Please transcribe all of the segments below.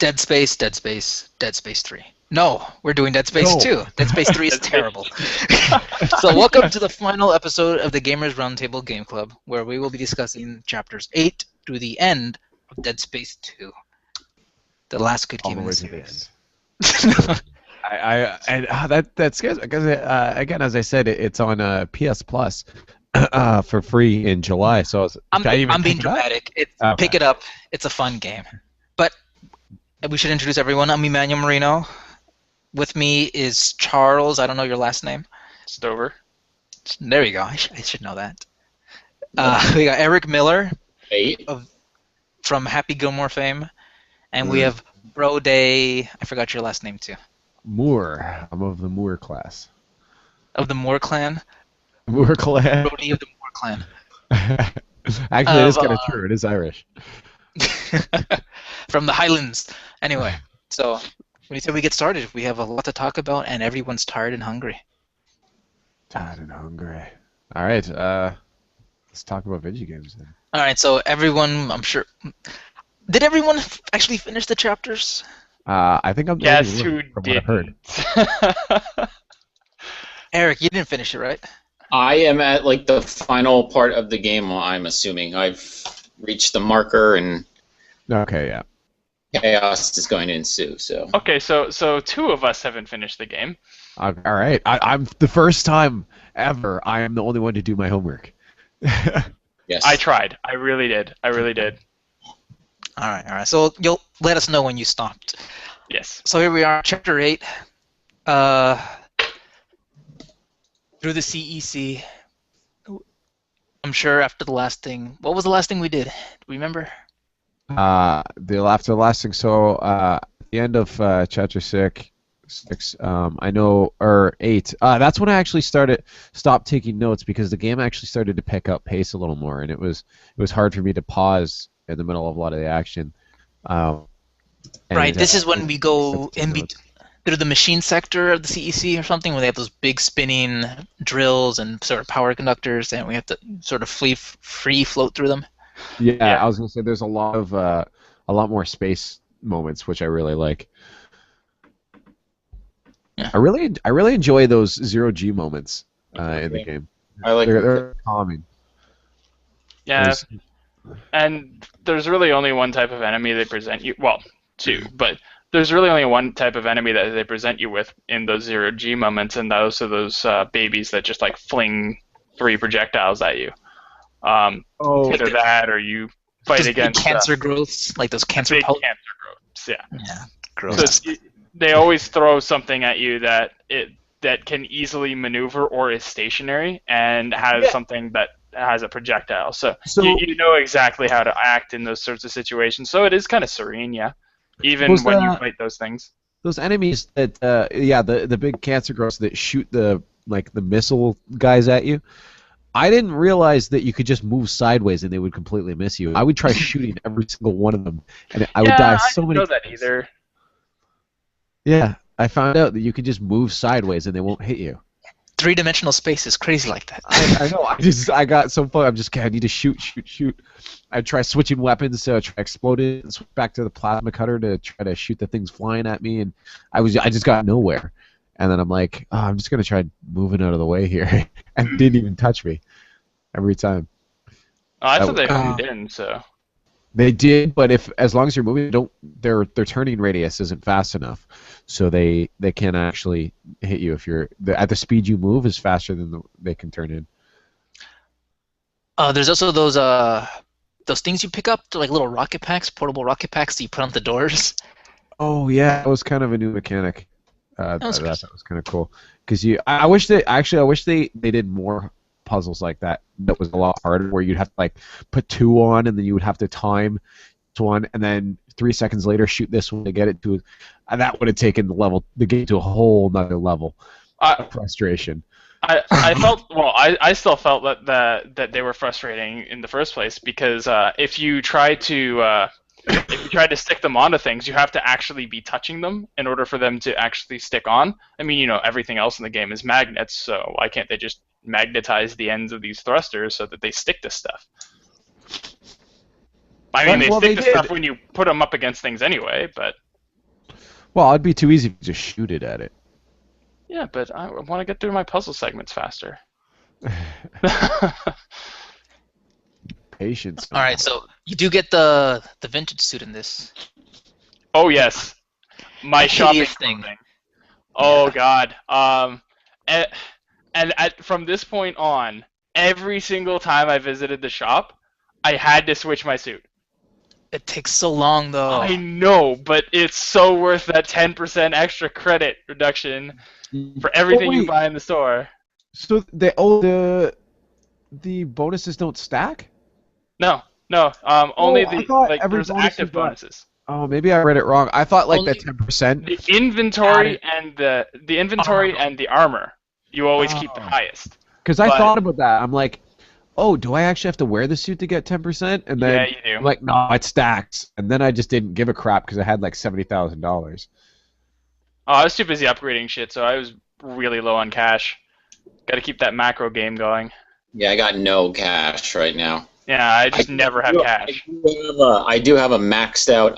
Dead Space, Dead Space, Dead Space 3. No, we're doing Dead Space No. 2. Dead Space 3 is terrible. So welcome to the final episode of the Gamers Roundtable Game Club, where we will be discussing chapters 8 to the end of Dead Space 2. The last good All game the in way the to the series. that scares me because again, as I said, it's on PS Plus for free in July. So should I even I'm being pick it up? dramatic. Okay. Pick it up. It's a fun game. But we should introduce everyone. I'm Emmanuel Marino. With me is Charles. I don't know your last name. Stover. There you go. I should know that. We got Eric Miller from Happy Gilmore fame. And we have Bro Day. I forgot your last name too. Moore. I'm of the Moore class. Of the Moore clan? Moore clan. Brody of the Moore clan. Actually, it is kind of true. It is Irish. From the Highlands. Anyway, so when you say we get started, we have a lot to talk about, and everyone's tired and hungry. Tired and hungry. All right. Let's talk about video games then. All right, so everyone, I'm sure... Did everyone actually finish the chapters? I think I'm the Yes, only who one from what I've heard. didn't? Eric, you didn't finish it, right? I am at like the final part of the game. I'm assuming I've reached the marker and Okay, yeah. chaos is going to ensue. So Okay, so two of us haven't finished the game. All right. I'm the first time ever. I am the only one to do my homework. yes, I tried. I really did. All right. So you'll let us know when you stopped. Yes. So here we are, Chapter 8. Through the CEC. I'm sure after the last thing... What was the last thing we did? Do we remember? After the last thing, so at the end of chapter 6, I know, or 8, that's when I actually stopped taking notes because the game actually started to pick up pace a little more, and it was hard for me to pause in the middle of a lot of the action. Right, this is when we go notes. through the machine sector of the CEC or something, where they have those big spinning drills and sort of power conductors, and we have to sort of free float through them. Yeah, I was gonna say there's a lot more space moments, which I really like. Yeah. I really enjoy those 0G moments in the game. I like. They're calming. Yeah. There's- And there's really only one type of enemy they present you. Well, two, but there's really only one type of enemy that they present you with in those 0G moments, and those are those babies that just like fling 3 projectiles at you. Either that or you fight Just against big cancer growths, like those cancer big pulse. cancer growths. Yeah. Yeah, So gross. they always throw something at you that can easily maneuver or is stationary and has something that has a projectile. So you know exactly how to act in those sorts of situations. So it is kind of serene, yeah. Even when you fight those things. Those enemies that the big cancer growths that shoot the missile guys at you. I didn't realize that you could just move sideways and they would completely miss you. I would try shooting every single one of them, and I would die so many times. I didn't know that either. Yeah, I found out that you could just move sideways and they won't hit you. 3-dimensional space is crazy like that. I know. I got so fun. I'm just I need to shoot. I'd try switching weapons to try exploding and switch back to the plasma cutter to try to shoot the things flying at me, and I just got nowhere. And then I'm like, oh, I'm just gonna try moving out of the way here, and it didn't even touch me every time. Oh, I thought they moved in, so. They did, but as long as you're moving, their turning radius isn't fast enough, so they can't actually hit you if you're at the speed you move is faster than they can turn in. There's also those things you pick up, they're like little rocket packs, portable rocket packs that you put on the doors. Oh yeah, that was kind of a new mechanic. That was kind of cool because I wish they did more puzzles like that. That was a lot harder, where you'd have to like put 2 on, and then you would have to time one, and then 3 seconds later shoot this one to get it to, and that would have taken the game to a whole nother level of frustration. I still felt that they were frustrating in the first place because if you try to stick them onto things, you have to actually be touching them in order for them to actually stick on. I mean, everything else in the game is magnets, so why can't they just magnetize the ends of these thrusters so that they stick to stuff? I mean, they stick to stuff when you put them up against things anyway, but Well, it'd be too easy to just shoot it at it. Yeah, but I want to get through my puzzle segments faster. Patience. All right, so you do get the vintage suit in this. Oh yes, my shopping Hideous thing. thing. Oh God. And, from this point on, every single time I visited the shop, I had to switch my suit. It takes so long though. I know, but it's so worth that 10% extra credit reduction for everything you wait. buy in the store. So the bonuses don't stack? No. Only I thought every there's bonus active you got- bonuses. Oh, maybe I read it wrong. I thought like Only- the 10%. The inventory and the inventory and the armor, you always keep the Oh. highest. Because I But- thought about that. I'm like, oh, do I actually have to wear the suit to get 10%? And then Yeah, you do. I'm like, no, it stacks. And then I just didn't give a crap because I had like $70,000. Oh, I was too busy upgrading shit, so I was really low on cash. Got to keep that macro game going. Yeah, I got no cash right now. Yeah, I just never have cash. I do have a maxed out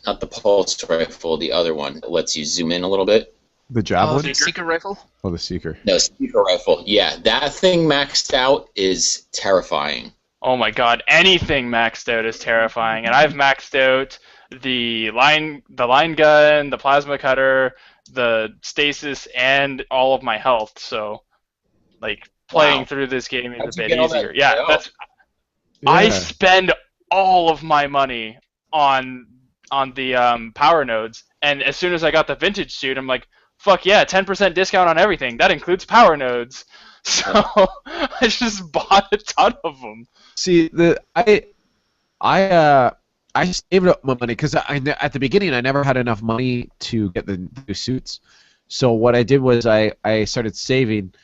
not the pulse rifle, the other one that lets you zoom in a little bit. The Oh, javelin? the Seeker rifle? Oh, the Seeker. No, speaker rifle. Yeah, that thing maxed out is terrifying. Oh my god, anything maxed out is terrifying, and I've maxed out the line gun, the plasma cutter, the stasis, and all of my health. So, like playing Wow. through this game is How'd a you bit get all that easier. Yeah, out? that's. Yeah. I spend all of my money on the power nodes, and as soon as I got the vintage suit, I'm like, fuck yeah, 10% discount on everything. That includes power nodes. So I just bought a ton of them. See, I saved up my money because at the beginning I never had enough money to get the new suits. So what I did was I started saving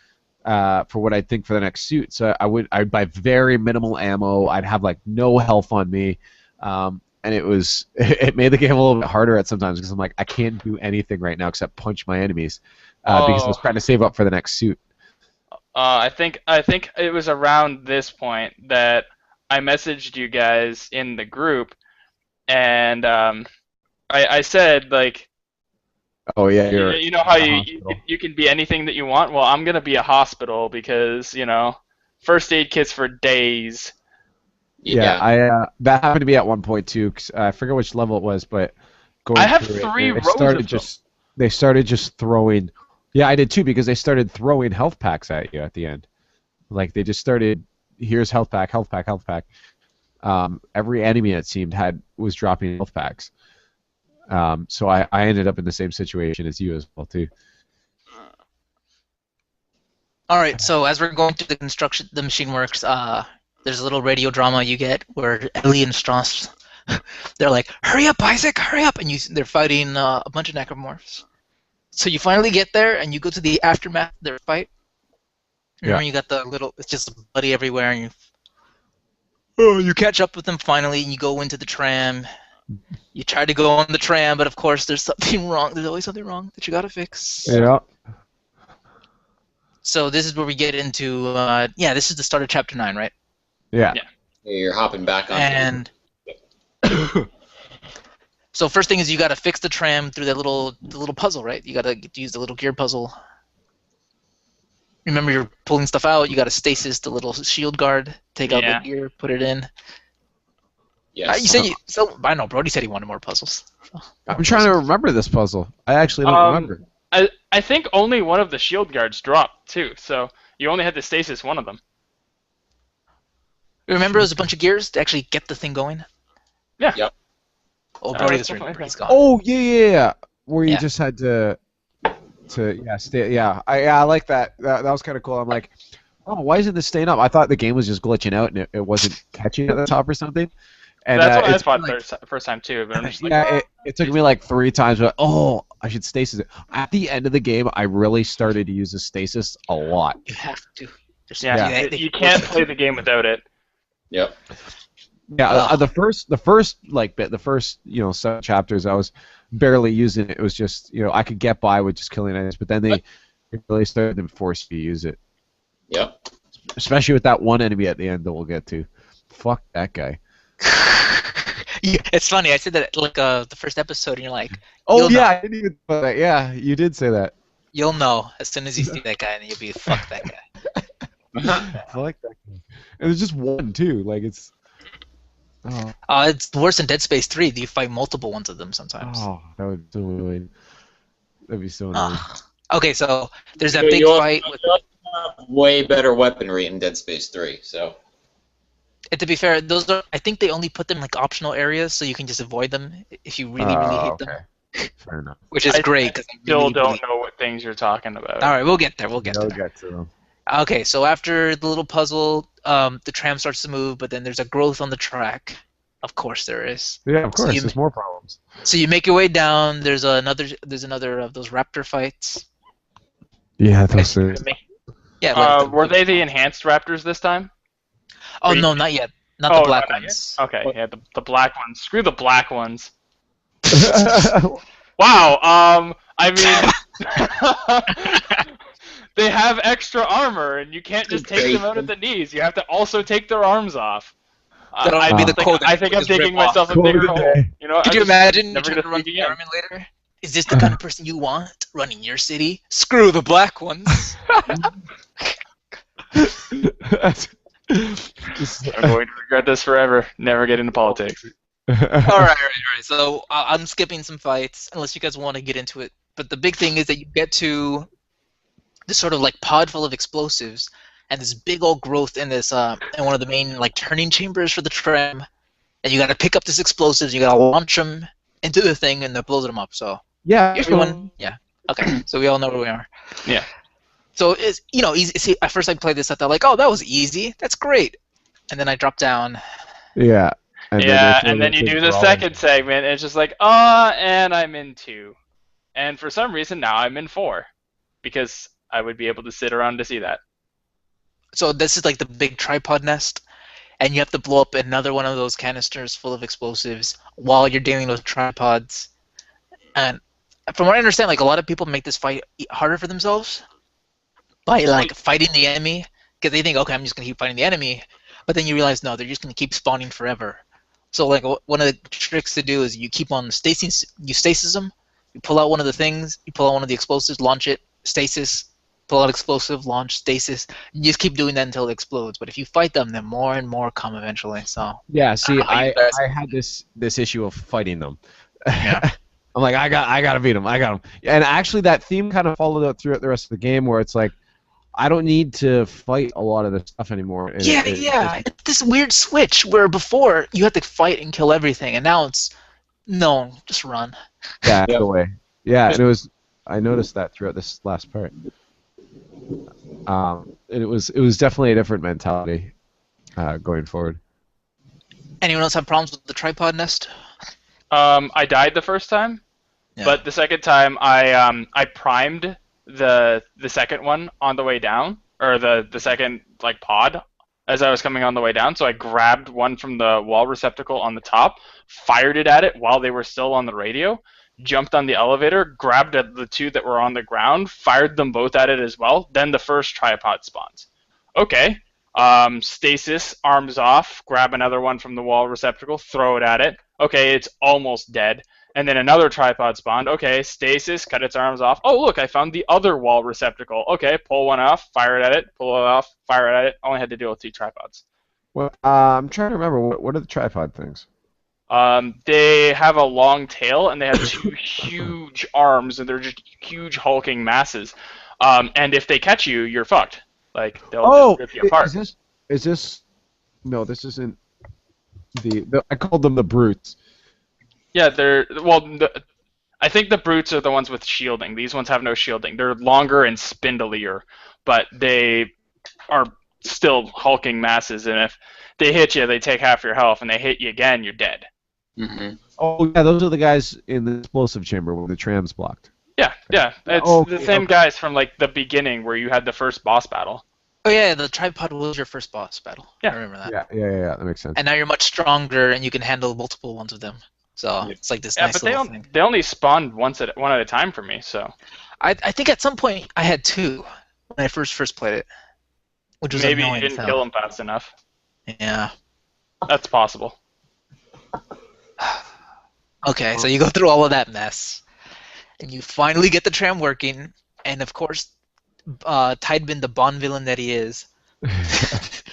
for what I think for the next suit. So I'd buy very minimal ammo. I'd have like no health on me, and it made the game a little bit harder at sometimes because I'm like I can't do anything right now except punch my enemies because I was Oh. trying to save up for the next suit. I think it was around this point that I messaged you guys in the group, and I said like, Oh yeah, you're you know how a you hospital. you can be anything that you want. Well, I'm gonna be a hospital because first aid kits for days. Yeah, that happened to me at one point too. 'Cause I forget which level it was, but going I have through it, 3 they rows started of them. they started just throwing. Yeah, I did too because they started throwing health packs at you at the end. Like they just started. Here's health pack, health pack, health pack. Every enemy it seemed was dropping health packs. So I ended up in the same situation as you as well too. All right, so as we're going through the machine works, there's a little radio drama you get where Ellie and Strauss, they're like, "Hurry up, Isaac, hurry up!" And they're fighting a bunch of necromorphs. So you finally get there, and you go to the aftermath of their fight. Remember, you got it's just bloody everywhere, and you catch up with them finally, and you go into the tram. You try to go on the tram, but of course there's something wrong. There's always something wrong that you gotta fix. Yeah. So this is where we get into, this is the start of chapter 9, right? Yeah. You're hopping back on. And so first thing is you got to fix the tram through the little puzzle, right? You got to use the little gear puzzle. Remember, you're pulling stuff out. You got to stasis the little shield guard, take out the gear, put it in. Yes. You said I know. Brody said he wanted more puzzles. I'm trying to remember this puzzle. I actually don't remember. I think only one of the shield guards dropped too, so you only had to stasis one of them. Remember, there's a bunch of gears to actually get the thing going. Yeah. Yep. Oh, Brody, that's definitely right. Brody's gone. Oh yeah. Where you Yeah. just had to stay. Yeah, I like that. That was kind of cool. I'm like, oh, why isn't this staying up? I thought the game was just glitching out and it wasn't catching at the top or something. And That's what I it's thought like, first time too, but I'm just like, yeah, it took me like 3 times. But I should stasis it. At the end of the game, I really started to use the stasis a lot. You have to. you can't play the game without it. Yep. Yeah, the first bit, the first 7 chapters, I was barely using it. It was just I could get by with just killing enemies, but then they really started to force you to use it. Yep. Especially with that one enemy at the end that we'll get to. Fuck that guy. It's funny. I said that like the first episode, and you're like, Oh you'll yeah, know. I didn't even know that. Yeah, you did say that. You'll know as soon as you see that guy, and you'll be fuck that guy. I like that. Game. And there's just one too. Like it's. Oh, It's worse than Dead Space 3. You fight multiple ones of them sometimes. that would be so annoying. That'd be so annoying. Okay, so there's that You big also- fight. you also have way better weaponry in Dead Space 3. So And to be fair, those are. I think they only put them in, like optional areas, so you can just avoid them if you really hate them, Fair enough. which is I great. 'Cause I Still really, don't really- know what things you're talking about. All right, we'll get there. We'll get We'll there. get to them. Okay, so after the little puzzle, the tram starts to move, but then there's a growth on the track. Of course, there is. Yeah, of So course. you- There's more problems. So you make your way down. There's another of those raptor fights. Yeah, those are. Yeah. like Were they the enhanced raptors this time? Oh were you- no, not yet. Not Oh, the black not yet? ones. Okay, yeah, the black ones. Screw the black ones. Wow. I mean, they have extra armor, and you can't just take them out at the knees. You have to also take their arms off. That'll be the code that I think you I'm just digging rip off. myself a Code bigger of the hole. day. You know, Could I'm you just imagine you never trying to gonna run speak the again. army later? Is this the kind of person you want running your city? Screw the black ones. I'm going to regret this forever. Never get into politics. all right. So I'm skipping some fights unless you guys want to get into it. But the big thing is that you get to this sort of like pod full of explosives and this big old growth in this in one of the main like turning chambers for the tram, and you got to pick up these explosives. You got to launch them into the thing, and that blows them up. So Yeah. everyone, yeah, okay. So we all know where we are. Yeah. So it's easy. See, at first I played this, I thought like, oh, that was easy. That's great. And then I dropped down. Yeah. And then you do the second segment, and it's just like, and I'm in 2. And for some reason, now I'm in 4. Because I would be able to sit around to see that. So this is like the big tripod nest, and you have to blow up another one of those canisters full of explosives while you're dealing with tripods. And from what I understand, like a lot of people make this fight harder for themselves by like fighting the enemy because they think, okay, I'm just gonna keep fighting the enemy, but then you realize no, they're just gonna keep spawning forever. So like one of the tricks to do is you keep on stasis them. You pull out one of the things, you pull out one of the explosives, launch it, stasis, pull out explosive, launch, stasis. You just keep doing that until it explodes. But if you fight them, then more and more come eventually. So Yeah. See, How you I guys- had this issue of fighting them. Yeah. I'm like, I gotta beat them. I got them. And actually, that theme kind of followed out throughout the rest of the game, where it's like, I don't need to fight a lot of this stuff anymore. And Yeah. It's this weird switch where before you had to fight and kill everything, and now it's no, just run. Yeah, Yep. go away. Yeah, and I noticed that throughout this last part. And it was definitely a different mentality going forward. Anyone else have problems with the tripod nest? I died the first time, Yeah. but the second time I primed the second one on the way down, or the second like pod as I was coming on the way down. So I grabbed one from the wall receptacle on the top, fired it at it while they were still on the radio, jumped on the elevator, grabbed the 2 that were on the ground, fired them both at it as well. Then the first tripod spawns. Okay. Stasis, arms off, grab another one from the wall receptacle, throw it at it. Okay, it's almost dead. And then another tripod spawned. Okay, stasis, cut its arms off. Oh, look, I found the other wall receptacle. Okay, pull one off, fire it at it, pull it off, fire it at it. Only had to deal with 2 tripods. Well, I'm trying to remember what are the tripod things. They have a long tail, and they have 2 huge arms, and they're just huge hulking masses. And if they catch you, you're fucked. Like, they'll just rip you apart. Is this? No, this isn't. I called them the brutes. Yeah, I think the brutes are the ones with shielding. These ones have no shielding. They're longer and spindlier, but they are still hulking masses, and if they hit you, they take half your health, and they hit you again, you're dead. hmm Oh yeah, those are the guys in the explosive chamber when the tram's blocked. Yeah. It's Okay, the same okay. guys from like the beginning where you had the first boss battle. Oh yeah, the tripod was your first boss battle. Yeah. I remember that. Yeah. That makes sense. And now you're much stronger, and you can handle multiple ones of them. So it's like this Yeah, nice but they little only, thing. they only spawned one at a time for me, so I think at some point I had 2 when I first played it, which was maybe you annoying. didn't as kill hell. them fast enough. Yeah. That's possible. Okay, so you go through all of that mess, and you finally get the tram working, and of course, Tidebin, the Bond villain that he is, if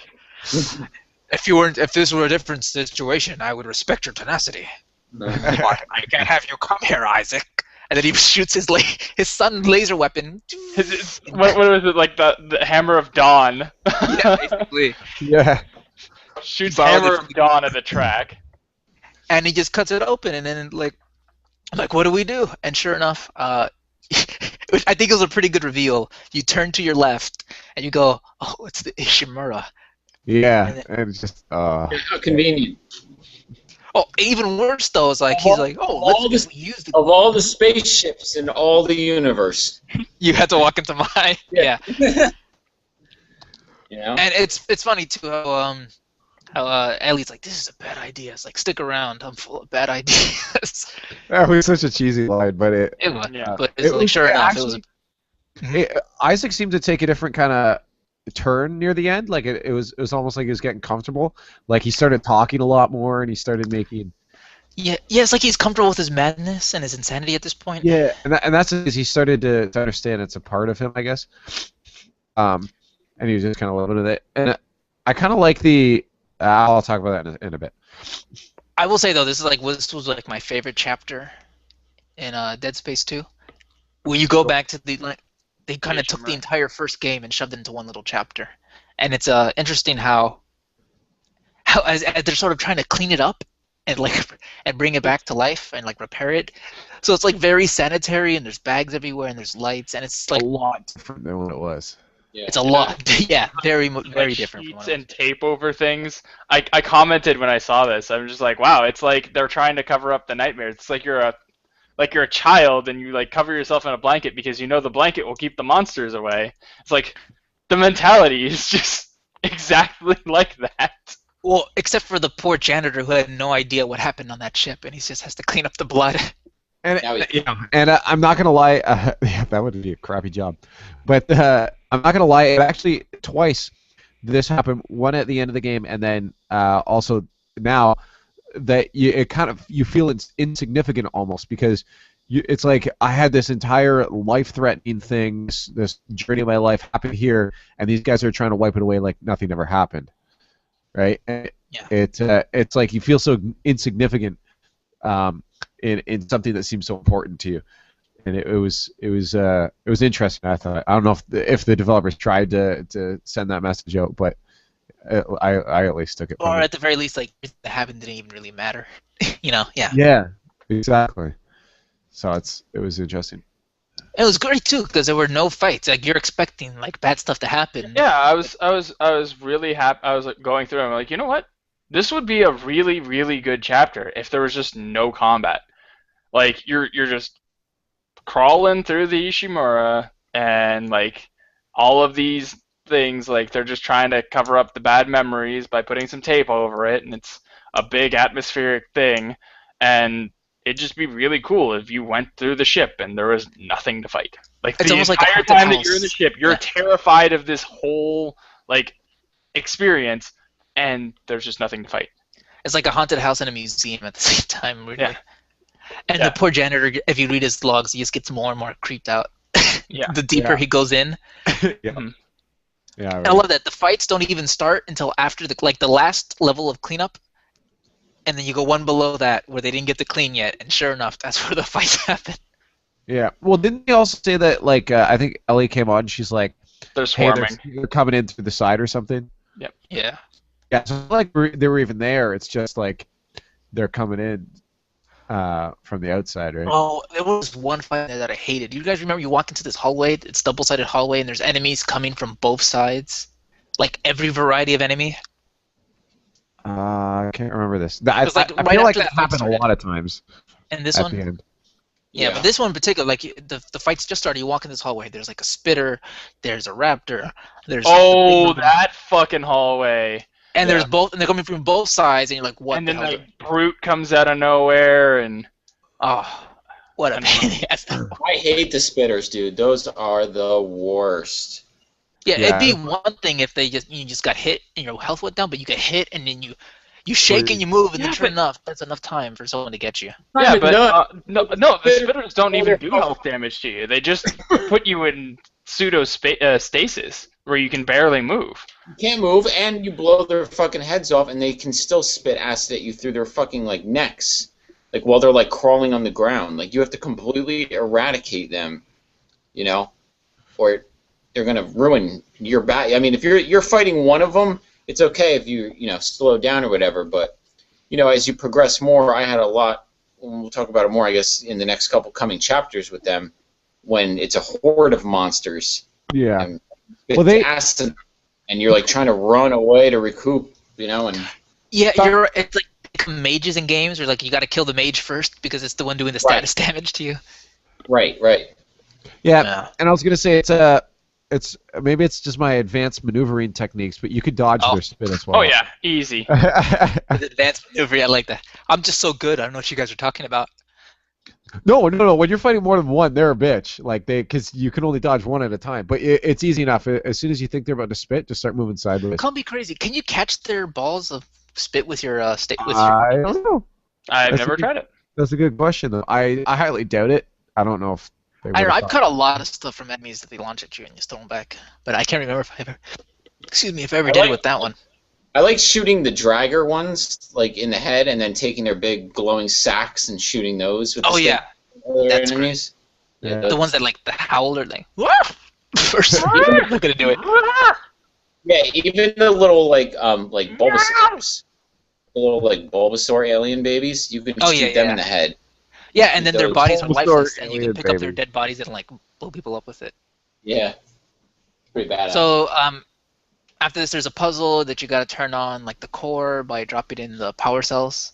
this were a different situation, I would respect your tenacity. But I can't have you come here, Isaac. And then he shoots his son's laser weapon. What was it, like the Hammer of Dawn? Yeah, basically. Yeah. Shoots Borrowed it Hammer from of Dawn at the track. And he just cuts it open, and then I'm like, what do we do? And sure enough, I think it was a pretty good reveal. You turn to your left, and you go, oh, it's the Ishimura. Yeah, and it's just How convenient. Oh, even worse though is like he's like, oh, let's use the. Of all the spaceships in all the universe. You had to walk into my yeah. You know? And it's funny too how Ellie's like, this is a bad idea. It's like, stick around. I'm full of bad ideas. that was such a cheesy line, but it. It was, Yeah. but it's like, sure enough, actually, it was. Isaac seemed to take a different kind of turn near the end. Like it was almost like he was getting comfortable. Like he started talking a lot more, and he started making. Yeah, it's like he's comfortable with his madness and his insanity at this point. Yeah, and that's because he started to understand it's a part of him, I guess. And he was just kind of living with it. And I kind of like the. I'll talk about that in a bit. I will say though, this was like my favorite chapter in Dead Space 2. When you go back to they kind of took the entire first game and shoved it into one little chapter, and it's interesting how as they're sort of trying to clean it up and and bring it back to life and like repair it. So it's like very sanitary, and there's bags everywhere, and there's lights, and it's like a lot different than what it was. Yeah. It's a lot, yeah, very Like different. sheets and tape over things. I commented when I saw this. I'm just like, wow, it's like they're trying to cover up the nightmares. It's like you're a child and you like cover yourself in a blanket because you know the blanket will keep the monsters away. It's like the mentality is just exactly like that. Well, except for the poor janitor who had no idea what happened on that ship, and he just has to clean up the blood. And Now and I'm not gonna lie, yeah, that would be a crappy job. But I'm not gonna lie, it actually twice this happened. One at the end of the game, and then also now that you feel it's insignificant almost because it's like I had this entire life-threatening thing, this journey of my life happened here, and these guys are trying to wipe it away like nothing ever happened, right? And Yeah. It's like you feel so insignificant in something that seems so important to you, and it was interesting. I thought I don't know if the developers tried to send that message out, but I at least took it. Or at the very least, like, what happened didn't even really matter. Yeah. Yeah, exactly. So it was interesting. It was great too because there were no fights. Like you're expecting like bad stuff to happen. Yeah, I was really happy. I was like going through. I'm like, you know what? This would be a really, really good chapter if there was just no combat. Like you're just crawling through the Ishimura and like all of these things, like they're just trying to cover up the bad memories by putting some tape over it, and it's a big atmospheric thing, and it'd just be really cool if you went through the ship and there was nothing to fight. Like It's the almost like a entire haunted time that house. you're in the ship, you're terrified of this whole like experience, and there's just nothing to fight. It's like a haunted house and a museum at the same time. Really. Yeah. And Yeah. the poor janitor, if you read his logs, he just gets more and more creeped out. Yeah. The deeper Yeah. he goes in. Yeah, And I love that the fights don't even start until after the last level of cleanup, and then you go one below that where they didn't get to clean yet, and sure enough, that's where the fights happen. yeah. Well, didn't they also say that like I think Ellie came on? She's like, They're "Hey, swarming. they're coming in through the side or something." Yeah. Yeah, so like they were even there. It's just like they're coming in from the outside, right? Oh, there was one fight there that I hated. You guys remember you walk into this hallway? It's double-sided hallway, and there's enemies coming from both sides, like every variety of enemy. I can't remember this. was, like, I right feel like after the that fight happened started. a lot of times And this at one, the end. yeah, but this one in particular, like the fights just started. You walk in this hallway. There's like a spitter. There's a raptor. There's Oh, that fucking hallway. and there's both, and they're coming from both sides, and you're like, what And the then hell? the brute comes out of nowhere, and Oh, what a pain in the ass. I hate the spitters, dude. Those are the worst. Yeah, Yeah. it'd be one thing if you just got hit and your health went down, but you get hit and then you You shake and you move, and Yeah, then sure enough, that's enough time for someone to get you. Yeah, but No. no, the spitters don't even do health damage to you. They just put you in stasis where you can barely move. You can't move, and you blow their fucking heads off, and they can still spit acid at you through their fucking like necks, like while they're like crawling on the ground. Like you have to completely eradicate them, you know, or they're gonna ruin your back. I mean, if you're fighting one of them, it's okay if you slow down or whatever. But as you progress more, I had a lot. We'll talk about it more, I guess, in the next couple coming chapters with them, when it's a horde of monsters. Yeah. And Well, acid, and you're like trying to run away to recoup, and Yeah, it's like mages in games, or like you got to kill the mage first because it's the one doing the status damage to you. Right. Yeah, and I was gonna say it's maybe it's just my advanced maneuvering techniques, but you could dodge their spit as well. Oh yeah, easy. With advanced maneuver, I like that. I'm just so good. I don't know what you guys are talking about. No. When you're fighting more than one, they're a bitch. Like because you can only dodge one at a time. But it's easy enough. As soon as you think they're about to spit, just start moving sideways. Can't be crazy. Can you catch their balls of spit with your I don't know. I've never tried it. That's a good question, though. I highly doubt it. I don't know if. I don't know. I've cut a lot of stuff from enemies that they launch at you and you throw them back. But I can't remember if I ever did it with that one. I like shooting the dragger ones, like in the head, and then taking their big glowing sacks and shooting those with the That's enemies. Yeah. The ones that like the howl or like first. I'm not gonna do it. Yeah, even the little like Bulbasaurs, the little like Bulbasaur alien babies, you can shoot them in the head. Yeah, and then their bodies are lifeless, and you can pick up their baby. dead bodies and like blow people up with it. Yeah, pretty badass. So after this, there's a puzzle that you got to turn on, like the core, by dropping in the power cells.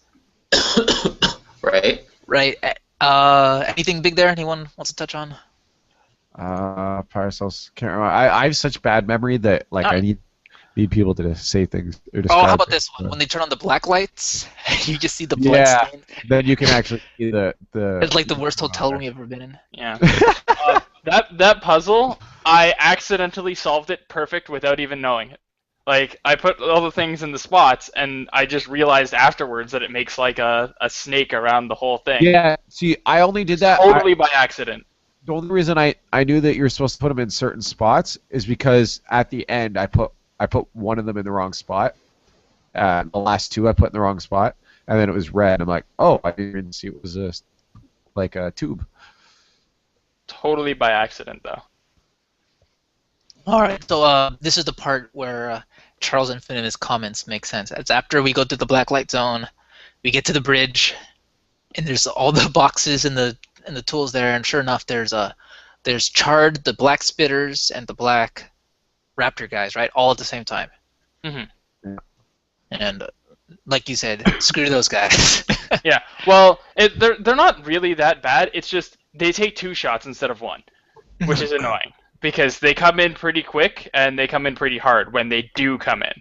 Right. Right. Anything big there? Anyone wants to touch on? Power cells. Can't remember. I have such bad memory that like I need people to say things or describe. Oh, how about things. this one? When they turn on the black lights, you just see the blood stain. Then you can actually see the. It's like the worst hotel room you've ever been in. Yeah. That puzzle, I accidentally solved it perfect without even knowing it. Like, I put all the things in the spots, and I just realized afterwards that it makes like a snake around the whole thing. Yeah. See, I only did that Totally by accident. The only reason I knew that you were supposed to put them in certain spots is because at the end I put one of them in the wrong spot. The last two I put in the wrong spot, and then it was red. I'm like, oh, I didn't even see it was like a tube. Totally by accident, though. All right, so this is the part where Charles Infinity's comments make sense. It's after we go through the black light zone, we get to the bridge, and there's all the boxes and the tools there, and sure enough, there's Chard, the black spitters, and the black raptor guys, right? All at the same time. Mm-hmm. And like you said, screw those guys. Yeah. Well, they're not really that bad. It's just they take 2 shots instead of 1, which is annoying because they come in pretty quick and they come in pretty hard when they do come in.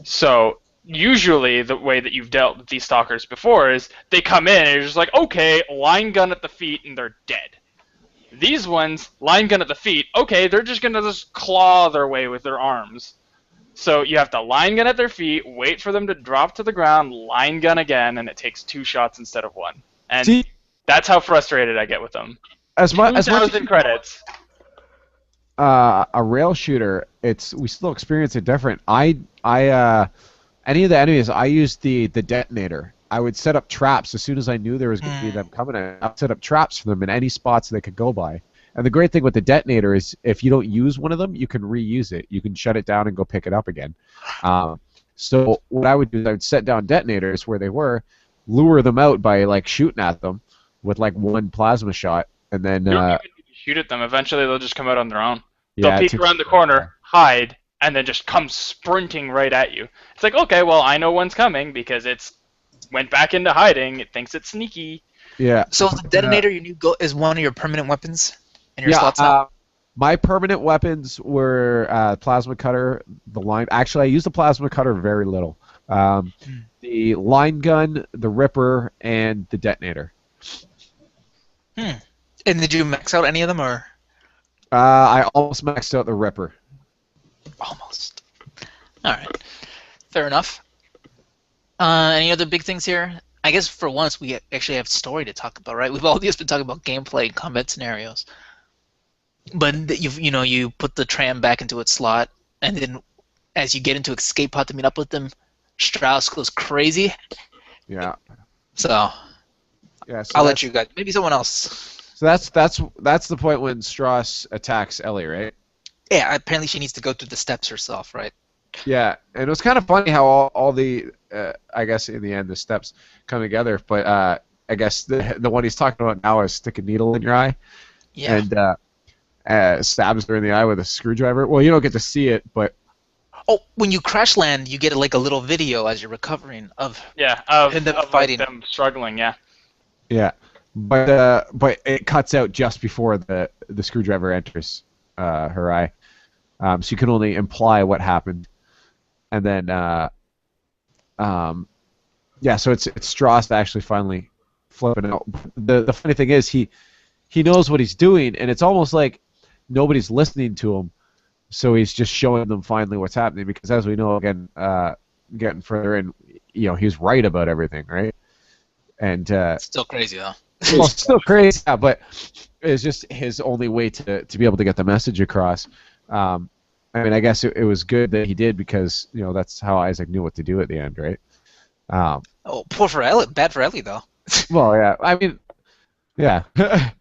So usually the way that you've dealt with these stalkers before is they come in and you're just like, okay, line gun at the feet and they're dead. These ones, line gun at the feet, okay, they're just gonna just claw their way with their arms. So you have to line gun at their feet, wait for them to drop to the ground, line gun again, and it takes 2 shots instead of 1. And that's how frustrated I get with them. As much 2,000 credits. A rail shooter, we still experience it different. Any of the enemies, I used the detonator. I would set up traps as soon as I knew there was going to be them coming in. I'd set up traps for them in any spots they could go by. And the great thing with the detonator is if you don't use one of them, you can reuse it. You can shut it down and go pick it up again. So what I would do is I would set down detonators where they were, lure them out by like shooting at them with like 1 plasma shot, and then You don't even need to shoot at them. Eventually they'll just come out on their own. yeah, They'll peek around the corner, hide, and then just come sprinting right at you. It's like, okay, well, I know one's coming because it's went back into hiding. It thinks it's sneaky. Yeah. So the detonator is one of your permanent weapons in your slots now? My permanent weapons were plasma cutter, the line. Actually, I used the plasma cutter very little. The line gun, the ripper, and the detonator. And did you max out any of them, or? I almost maxed out the ripper. Almost. All right. Fair enough. Any other big things here? I guess for once we actually have story to talk about, right? We've all just been talking about gameplay and combat scenarios. But you put the tram back into its slot, and then as you get into escape pod to meet up with them, Strauss goes crazy. Yeah. So Yeah. So I'll let you guys. Maybe someone else. So that's the point when Strauss attacks Ellie, right? Yeah. Apparently she needs to go through the steps herself, right? Yeah, and it was kind of funny how all the I guess in the end the steps come together, but I guess the one he's talking about now is stick a needle in your eye, Yeah. and stabs her in the eye with a screwdriver. Well, you don't get to see it, but Oh, when you crash land, you get like a little video as you're recovering of of them like, fighting. them struggling. Yeah. yeah, but it cuts out just before the screwdriver enters her eye, so you can only imply what happened, and then yeah, so it's Strauss actually finally flipping out. The funny thing is he knows what he's doing, and it's almost like nobody's listening to him, so he's just showing them finally what's happening. Because as we know, again, getting further in, he's right about everything, right? And Still crazy though. well, it's still crazy, yeah, but it's just his only way to be able to get the message across. I mean, I guess it was good that he did because that's how Isaac knew what to do at the end, right? Oh, poor for Ellie. Bad for Ellie though. Well, yeah, I mean, yeah. I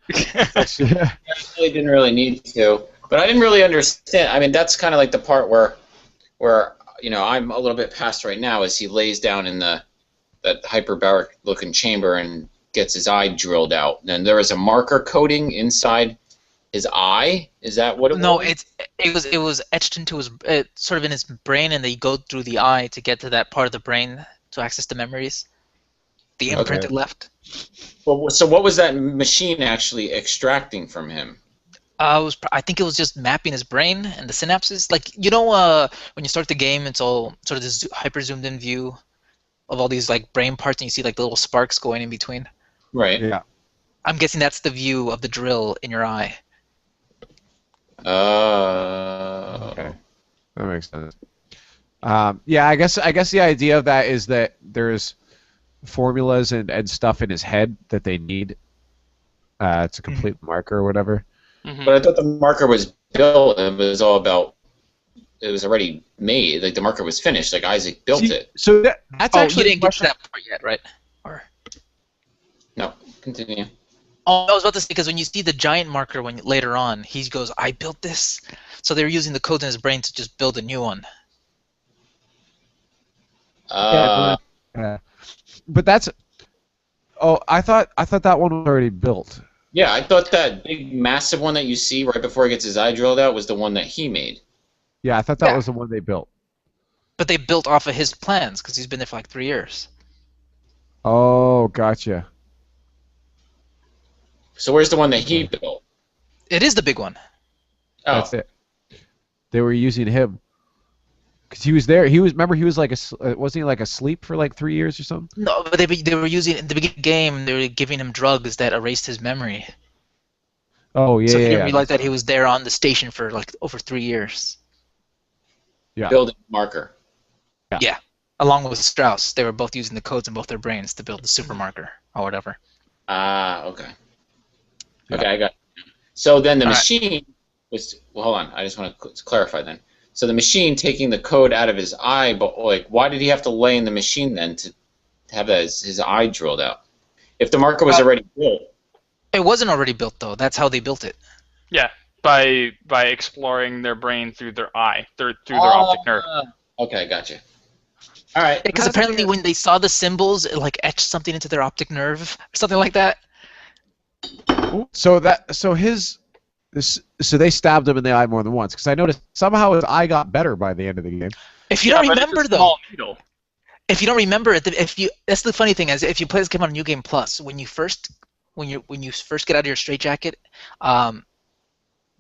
really didn't really need to, but I didn't really understand. I mean, that's kind of like the part where I'm a little bit past right now, as he lays down in that hyperbaric looking chamber and gets his eye drilled out. And there is a marker coating inside his eye. Is that what it No, was? it was etched into his sort of in his brain, and they go through the eye to get to that part of the brain to access the memories. The imprint it left. Well, so what was that machine actually extracting from him? I think it was just mapping his brain and the synapses. Like when you start the game, it's all sort of this hyper zoomed in view of all these like brain parts, and you see like the little sparks going in between. Right. Yeah. I'm guessing that's the view of the drill in your eye. Okay. That makes sense. Yeah, I guess the idea of that is that there's formulas and stuff in his head that they need to complete the marker or whatever. Mm-hmm. But I thought the marker was built. It was all about. It was already made. Like the marker was finished. Like Isaac built it. So that's actually you didn't get to that part yet, right? Or No, continue. oh, I was about to say because when you see the giant marker later on, he goes, "I built this." So they're using the codes in his brain to just build a new one. Yeah, but that's. Oh, I thought that one was already built. Yeah, I thought that big, massive one that you see right before he gets his eye drilled out was the one that he made. Yeah, I thought that was the one they built. But they built off of his plans because he's been there for like 3 years. Oh, gotcha. So where's the one that he built? It is the big one. Oh, That's it. They were using him because he was there. Remember he was like wasn't he like asleep for like 3 years or something? No, but they were using in the beginning of the game. They were giving him drugs that erased his memory. Oh yeah. So he yeah, didn't yeah. realize that he was there on the station for like over 3 years. Yeah. building marker. Yeah. Along with Strauss, they were both using the codes in both their brains to build the super marker or whatever. Ah, okay. Yeah. Okay, I got it. So then the All right. machine was. Well, hold on. I just want to clarify then. So the machine taking the code out of his eye, but like, why did he have to lay in the machine then to have his eye drilled out? If the marker was already built. It wasn't already built though. That's how they built it. Yeah, by exploring their brain through their eye, through their optic nerve. Okay, gotcha. All right. Because apparently when they saw the symbols, it like etched something into their optic nerve or something like that. So they stabbed him in the eye more than once because I noticed somehow his eye got better by the end of the game. If you don't but it's a remember though, small needle. if you don't remember it, that's the funny thing is if you play this game on New Game Plus, when you first get out of your straitjacket,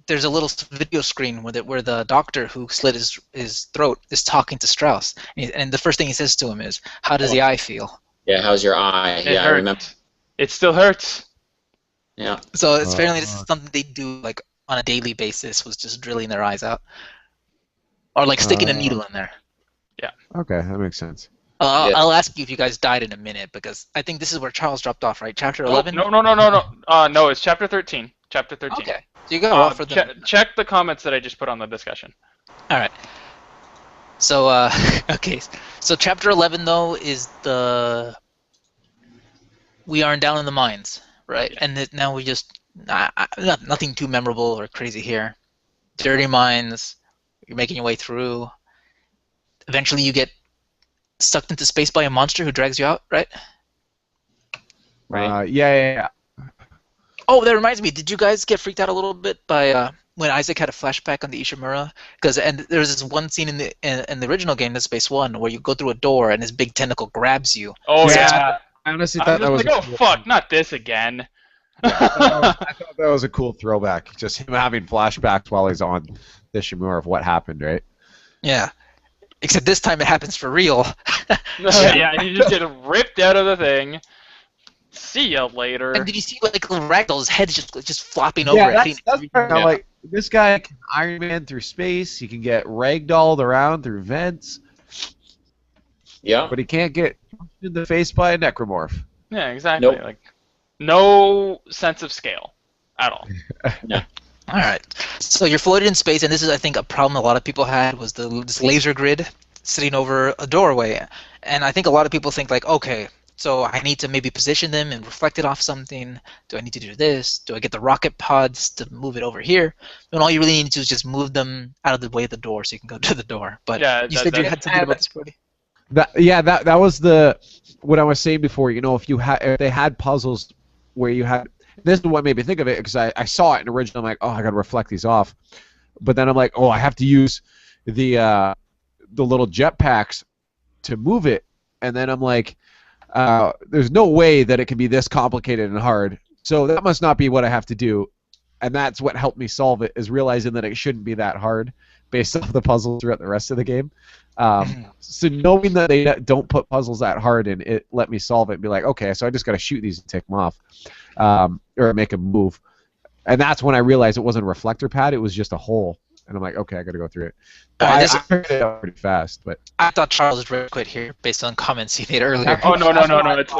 there's a little video screen where the doctor who slit his throat is talking to Strauss, and the first thing he says to him is, "How does the eye feel?" Yeah, how's your eye? It Yeah, I hurt. remember. It still hurts. Yeah. So it's apparently this is something they do like on a daily basis, was just drilling their eyes out, or like sticking a needle in there. Okay, that makes sense. I'll, Yeah. I'll ask you if you guys died in a minute because I think this is where Charles dropped off, right? Chapter Oh, 11. no. It's chapter 13. Chapter 13. Okay, so you got off for them. Check the comments that I just put on the discussion. All right. So okay. So chapter 11 though is we are down in the mines, right? Yeah. And now we just nothing too memorable or crazy here. Dirty mines. You're making your way through. Eventually, you get sucked into space by a monster who drags you out, right? Right. Yeah. Oh, that reminds me. Did you guys get freaked out a little bit by when Isaac had a flashback on the Ishimura? And there's this one scene in the original game, Dead Space 1, where you go through a door and this big tentacle grabs you. Oh, Yeah. yeah. I honestly I'm thought just that was. like, oh, fuck, not this again. I thought that was a cool throwback. Just him having flashbacks while he's on the Shimura of what happened, right? Yeah. Except this time it happens for real. Yeah, and you just get ripped out of the thing. See ya later. And did you see like little ragdoll's head just flopping over? that's it? kind of Yeah. like this guy can Iron Man through space. He can get ragdolled around through vents, Yeah. but he can't get punched in the face by a necromorph. Yeah, exactly. Nope. Like, no sense of scale at all. All right. So you're floated in space, and this is, I think, a problem a lot of people had was this laser grid sitting over a doorway. And I think a lot of people think like, okay, so I need to maybe position them and reflect it off something. Do I need to do this? Do I get the rocket pods to move it over here? And all you really need to do is just move them out of the way of the door so you can go to the door. But Yeah, you said you had something about this, Cody? That was what I was saying before. You know, if they had puzzles where you had, this is what made me think of it because I saw it in original. I'm like, oh, I got to reflect these off, but then I'm like, oh, I have to use the little jetpacks to move it, and then I'm like, there's no way that it can be this complicated and hard. So that must not be what I have to do, and that's what helped me solve it, is realizing that it shouldn't be that hard based off the puzzles throughout the rest of the game. So knowing that they don't put puzzles that hard in, it let me solve it and be like, okay, so I just got to shoot these and take them off, or make them move. And that's when I realized it wasn't a reflector pad, it was just a hole. And I'm like, okay, I got to go through it. I figured it out pretty fast, but I thought Charles was real quit here based on comments he made earlier. Oh, no.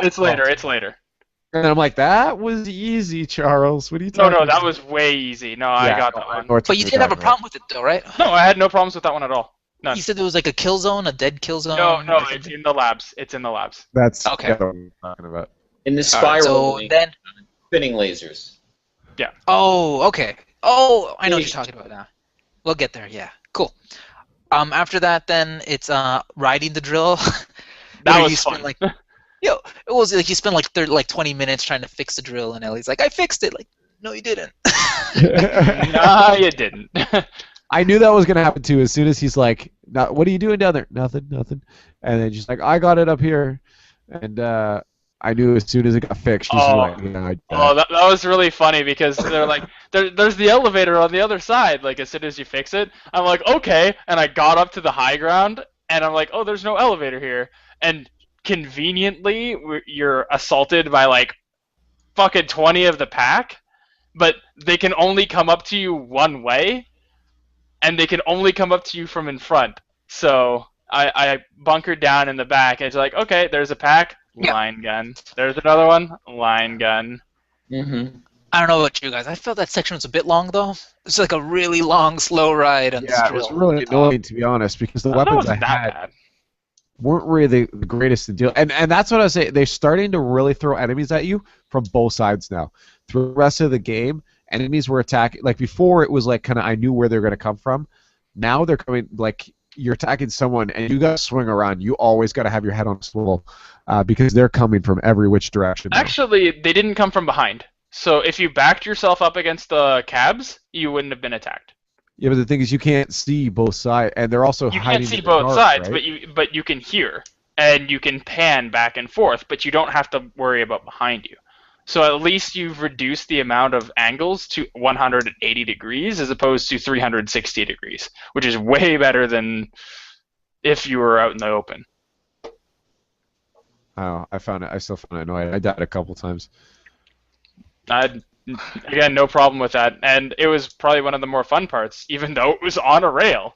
It's later. It's later. and I'm like, that was easy, Charles. What are you talking No, about? that was way easy. No, I got that one. But you didn't have a problem with it though, right? No, I had no problems with that one at all. None. You said there was like a kill zone, a dead kill zone. No, it's in the labs. It's in the labs. That's Okay. what I'm talking about. In the All right, spiral, so link, then, spinning lasers. oh, okay. Oh, I know what you're talking about now. We'll get there. Yeah, cool. After that, then it's riding the drill. That where was you spend, fun. like, it was like you spend like 20 minutes trying to fix the drill, and Ellie's like, "I fixed it." Like, no, you didn't. Nah, you didn't. I knew that was gonna happen too. As soon as he's like, "What are you doing down there?" Nothing. And then she's like, "I got it up here," and I knew as soon as it got fixed, she's like, That was really funny because they're like, there's the elevator on the other side. Like as soon as you fix it, I'm like, okay, and I got up to the high ground, and I'm like, oh, there's no elevator here, and conveniently you're assaulted by like fucking 20 of the pack, but they can only come up to you one way, and they can only come up to you from in front. So I bunkered down in the back, and it's like, okay, there's a pack. Yeah. Line gun. There's another one. Line gun. Mm-hmm. I don't know about you guys. I felt that section was a bit long though. It's like a really long, slow ride on this yeah, it drill. was really annoying to be honest because the That weapons I wasn't that had bad. weren't really the greatest to deal. And that's what I was saying. They're starting to really throw enemies at you from both sides now. Through the rest of the game, enemies were attacking. Like before, it was like kind of I knew where they're going to come from. Now they're coming like you're attacking someone and you got to swing around. You always got to have your head on a swivel because they're coming from every which direction. Now. Actually, they didn't come from behind. So if you backed yourself up against the cabs, you wouldn't have been attacked. Yeah, but the thing is, you can't see both sides, and they're also You hiding can't see in the both dark, sides, right? but you can hear and you can pan back and forth, but you don't have to worry about behind you. So at least you've reduced the amount of angles to 180 degrees as opposed to 360 degrees, which is way better than if you were out in the open. Oh, I still found it annoying. I died a couple times. Again, no problem with that, and it was probably one of the more fun parts, even though it was on a rail.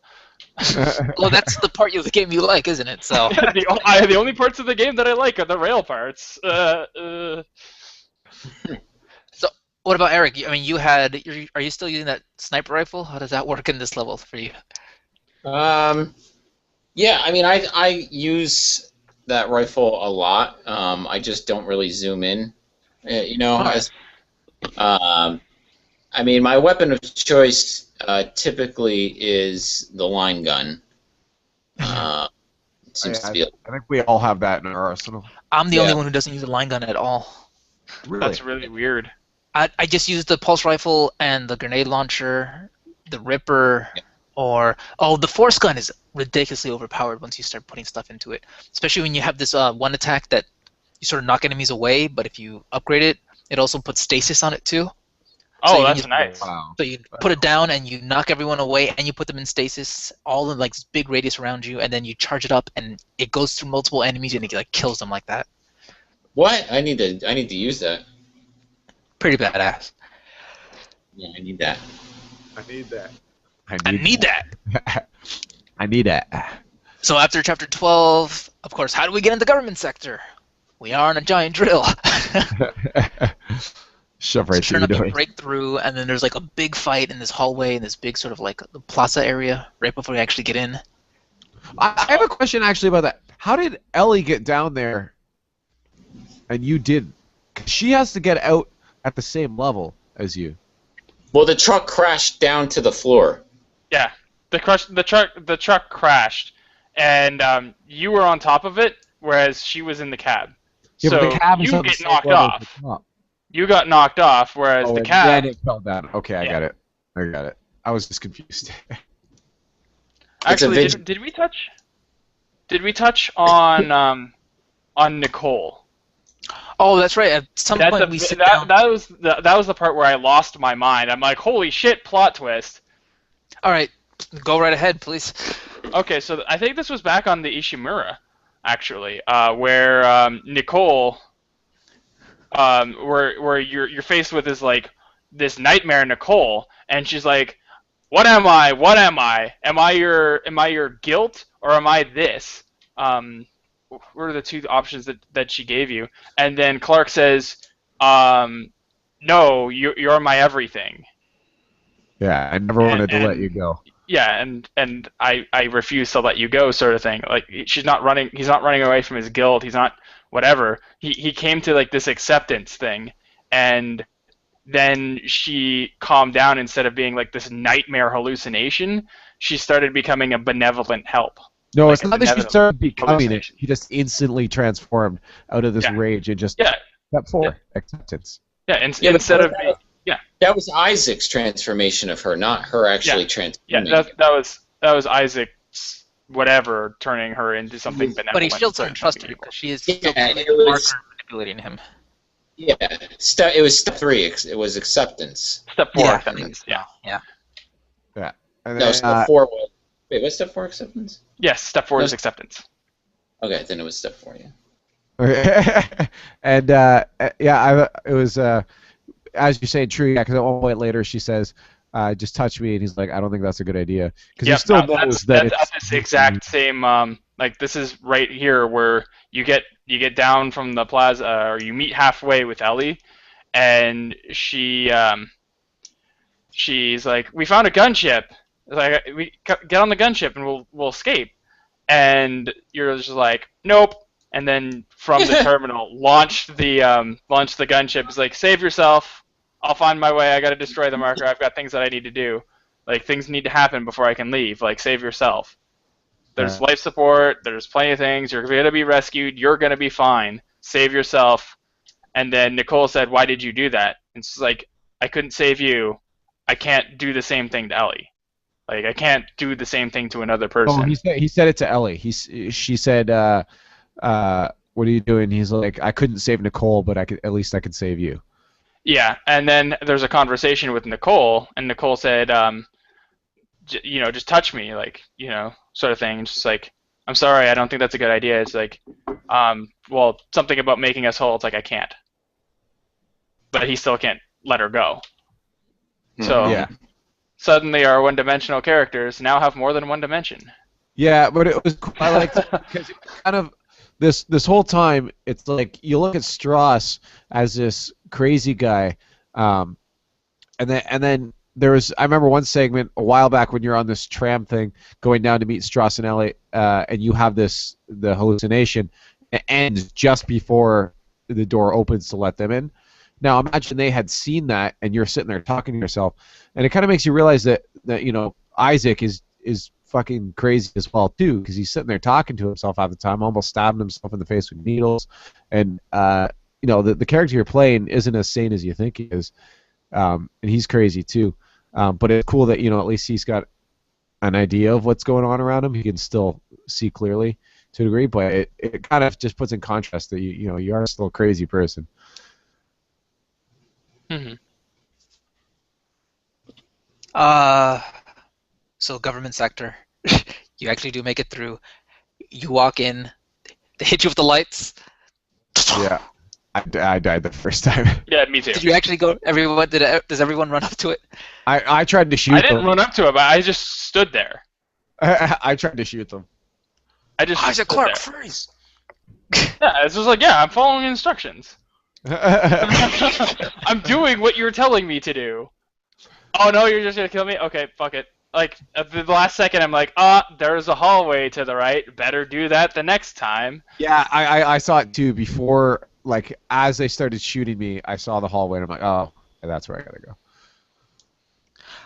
Well, that's the part of the game you like, isn't it? So The only parts of the game that I like are the rail parts. what about Eric? I mean, are you still using that sniper rifle? How does that work in this level for you? Yeah, I mean, I use that rifle a lot. I just don't really zoom in. You know, Alright. I mean, my weapon of choice typically is the line gun. Seems to be. I think we all have that in our arsenal. I'm the Yeah. only one who doesn't use a line gun at all. Really? That's really weird. I just use the pulse rifle and the grenade launcher, the Ripper, Yeah. or the force gun is ridiculously overpowered once you start putting stuff into it. Especially when you have this one attack that you sort of knock enemies away, but if you upgrade it, it also puts stasis on it too. So Oh, you can that's just- nice. Wow. So you put it down and you knock everyone away, and you put them in stasis, all in like this big radius around you, and then you charge it up, and it goes through multiple enemies and it like kills them like that. What? I need to use that. Pretty badass. Yeah, I need that. I need that. I need that. I need that. So after chapter 12, of course, how do we get in the government sector? We are on a giant drill. Shove So right sure through the enough, you door. break through, and then there's like a big fight in this hallway, in this big sort of like the plaza area, right before you actually get in. I have a question actually about that. How did Ellie get down there, and you didn't? 'Cause she has to get out at the same level as you. Well, the truck crashed down to the floor. Yeah, the truck crashed, and you were on top of it, whereas she was in the cab. Yeah, So but the cab is you on the get same knocked level as off. the top. You got knocked off, whereas Oh, the and cab. then it fell down. Okay, I Yeah. got it. I got it. I was just confused. Actually, vid- did we touch? Did we touch on Nicole? Oh, that's right. At some That's point, a, we sit that, down. that was the part where I lost my mind. I'm like, holy shit, plot twist. All right, go right ahead, please. Okay, so I think this was back on the Ishimura, actually, where Nicole, where you're faced with this nightmare Nicole, and she's like, "What am I? What am I? Am I your guilt, or am I this?" What are the two options that she gave you? And then Clark says, "No, you're my everything." Yeah, I never wanted to let and- you go. Yeah, and I refuse to let you go, sort of thing. Like he's not running away from his guilt. He's not whatever. He came to like this acceptance thing, and then she calmed down. Instead of being like this nightmare hallucination, she started becoming a benevolent help. No, Like it's a not that she benevolent started becoming it. hallucination. She just instantly transformed out of this Yeah. rage and just Yeah, step forward. Acceptance. yeah. Yeah, but Instead of that was Isaac's transformation of her, not her actually yeah, transforming. that was Isaac's whatever turning her into something benevolent. But he still for doesn't trust her people. because she is Yeah, still it was- manipulating him. Yeah, it was step 3. It was acceptance. Step 4, Yeah. acceptance. Yeah. Yeah. And No, then, step 4 was. Wait, what's step 4 acceptance? Yes, step 4 is No. acceptance. Okay, then it was step 4. Yeah. and it was as you say, true. Yeah, because at one point later she says, "Just touch me," and he's like, "I don't think that's a good idea," because he Yep, still that- knows that's, that that's it's at this exact same like this is right here where you get down from the plaza or you meet halfway with Ellie, and she's like, "We found a gunship." It's like, we get on the gunship and we'll escape, and you're just like, "Nope." And then from the terminal, launch the gunship. It's like, "Save yourself. I'll find my way. I got to destroy the marker. I've got things that I need to do. Like things need to happen before I can leave. Like save yourself. There's life support. There's plenty of things. You're gonna be rescued. You're gonna be fine. Save yourself." And then Nicole said, "Why did you do that?" And she's like, "I couldn't save you. I can't do the same thing to Ellie. Like I can't do the same thing to another person." Oh, he said it to Ellie. She said, "What are you doing?" He's like, "I couldn't save Nicole, but at least I could save you." Yeah, and then there's a conversation with Nicole, and Nicole said, just touch me, like, sort of thing. And she's like, "I'm sorry, I don't think that's a good idea." It's like, well, something about making us whole. It's like, I can't. But he still can't let her go. So, Yeah. suddenly our one-dimensional characters now have more than one dimension. Yeah, but it was cool. I liked it because it kind of this whole time. It's like you look at Strauss as this crazy guy, um, and then there was I remember one segment a while back when you're on this tram thing going down to meet Strauss and Ellie, and you have the hallucination. It ends just before the door opens to let them in. Now imagine they had seen that, and you're sitting there talking to yourself, and it kind of makes you realize that Isaac is fucking crazy as well too, because he's sitting there talking to himself half the time, almost stabbing himself in the face with needles, and the character you're playing isn't as sane as you think he is, and he's crazy too. But it's cool that at least he's got an idea of what's going on around him. He can still see clearly to a degree, but it kind of just puts in contrast that you are still a crazy person. Mm-hmm. So government sector, you actually do make it through. You walk in, they hit you with the lights. Yeah, I died the first time. Yeah, me too. Did you actually go? Does everyone run up to it? I tried to shoot I didn't them. run up to it, but I just stood there. I tried to shoot them. I just Isaac stood Clarke, there. freeze! Yeah, it's just like, yeah, I'm following instructions. I'm doing what you're telling me to do. Oh no, you're just gonna kill me? Okay, fuck it. Like, at the last second, I'm like, there's a hallway to the right. Better do that the next time. Yeah, I saw it too before. Like as they started shooting me, I saw the hallway, and I'm like, oh, that's where I gotta go.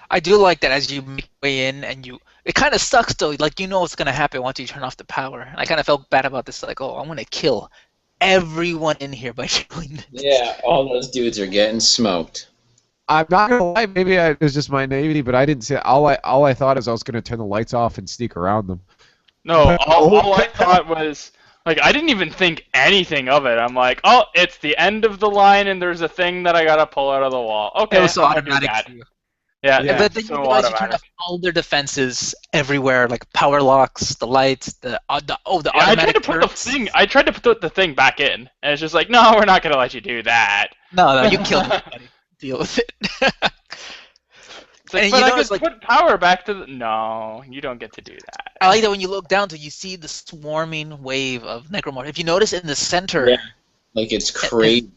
I do like that as you make your way in, and it kind of sucks though. Like what's gonna happen once you turn off the power. And I kind of felt bad about this. Like, oh, I'm gonna kill everyone in here by doing this. Yeah, all those dudes are getting smoked. I'm not gonna lie, maybe it was just my naivety, but I didn't see it. All I thought is I was gonna turn the lights off and sneak around them. No, all I thought was, like, I didn't even think anything of it. I'm like, oh, it's the end of the line, and there's a thing that I gotta pull out of the wall. Okay, It was so I'll do automatic that. for you. Yeah, But then so you realize you turn automatic. off all their defenses everywhere, like power locks, the lights, the Yeah, automatic turrets. I tried to put the thing back in, and it's just like, no, we're not gonna let you do that. No, you killed me, buddy. Deal with it. It's like, And but you I know, could it's like- put power back to the. No, you don't get to do that. I like that when you look down to you see the swarming wave of necromorphs. If you notice in the center, Yeah. Like it's crazy.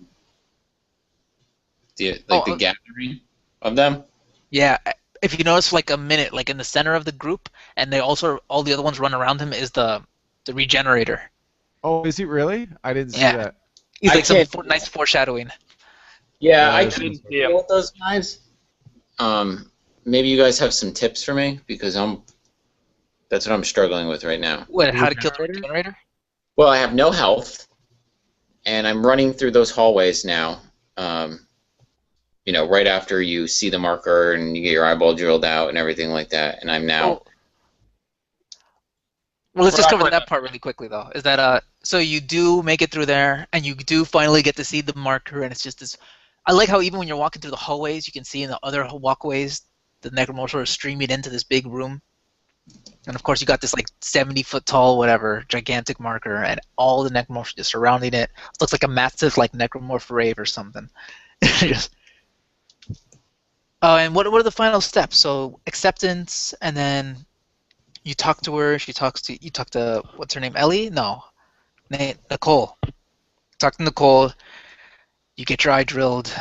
The gathering of them. yeah, if you notice like a minute, like in the center of the group, and they also all the other ones run around him is the regenerator. Oh, is he really? I didn't see Yeah. that. He's I like some can't- nice foreshadowing. Yeah, Yeah, I this couldn't is- deal with those guys. Maybe you guys have some tips for me because that's what I'm struggling with right now. What? How to kill the regenerator? Well, I have no health, and I'm running through those hallways now. Right after you see the marker and you get your eyeball drilled out and everything like that, and I'm now. Well, let's just cover Right. that part really quickly, though. Is that so you do make it through there, and you do finally get to see the marker, and it's just this. I like how even when you're walking through the hallways, you can see in the other walkways the necromorphs are streaming into this big room, and of course you got this like 70-foot tall, whatever, gigantic marker, and all the necromorphs just surrounding it. It looks like a massive like necromorph rave or something. Just. And what are the final steps? So acceptance, and then you talk to her. You talk to what's her name? Ellie? No, Nicole. Talk to Nicole. You get your eye drilled.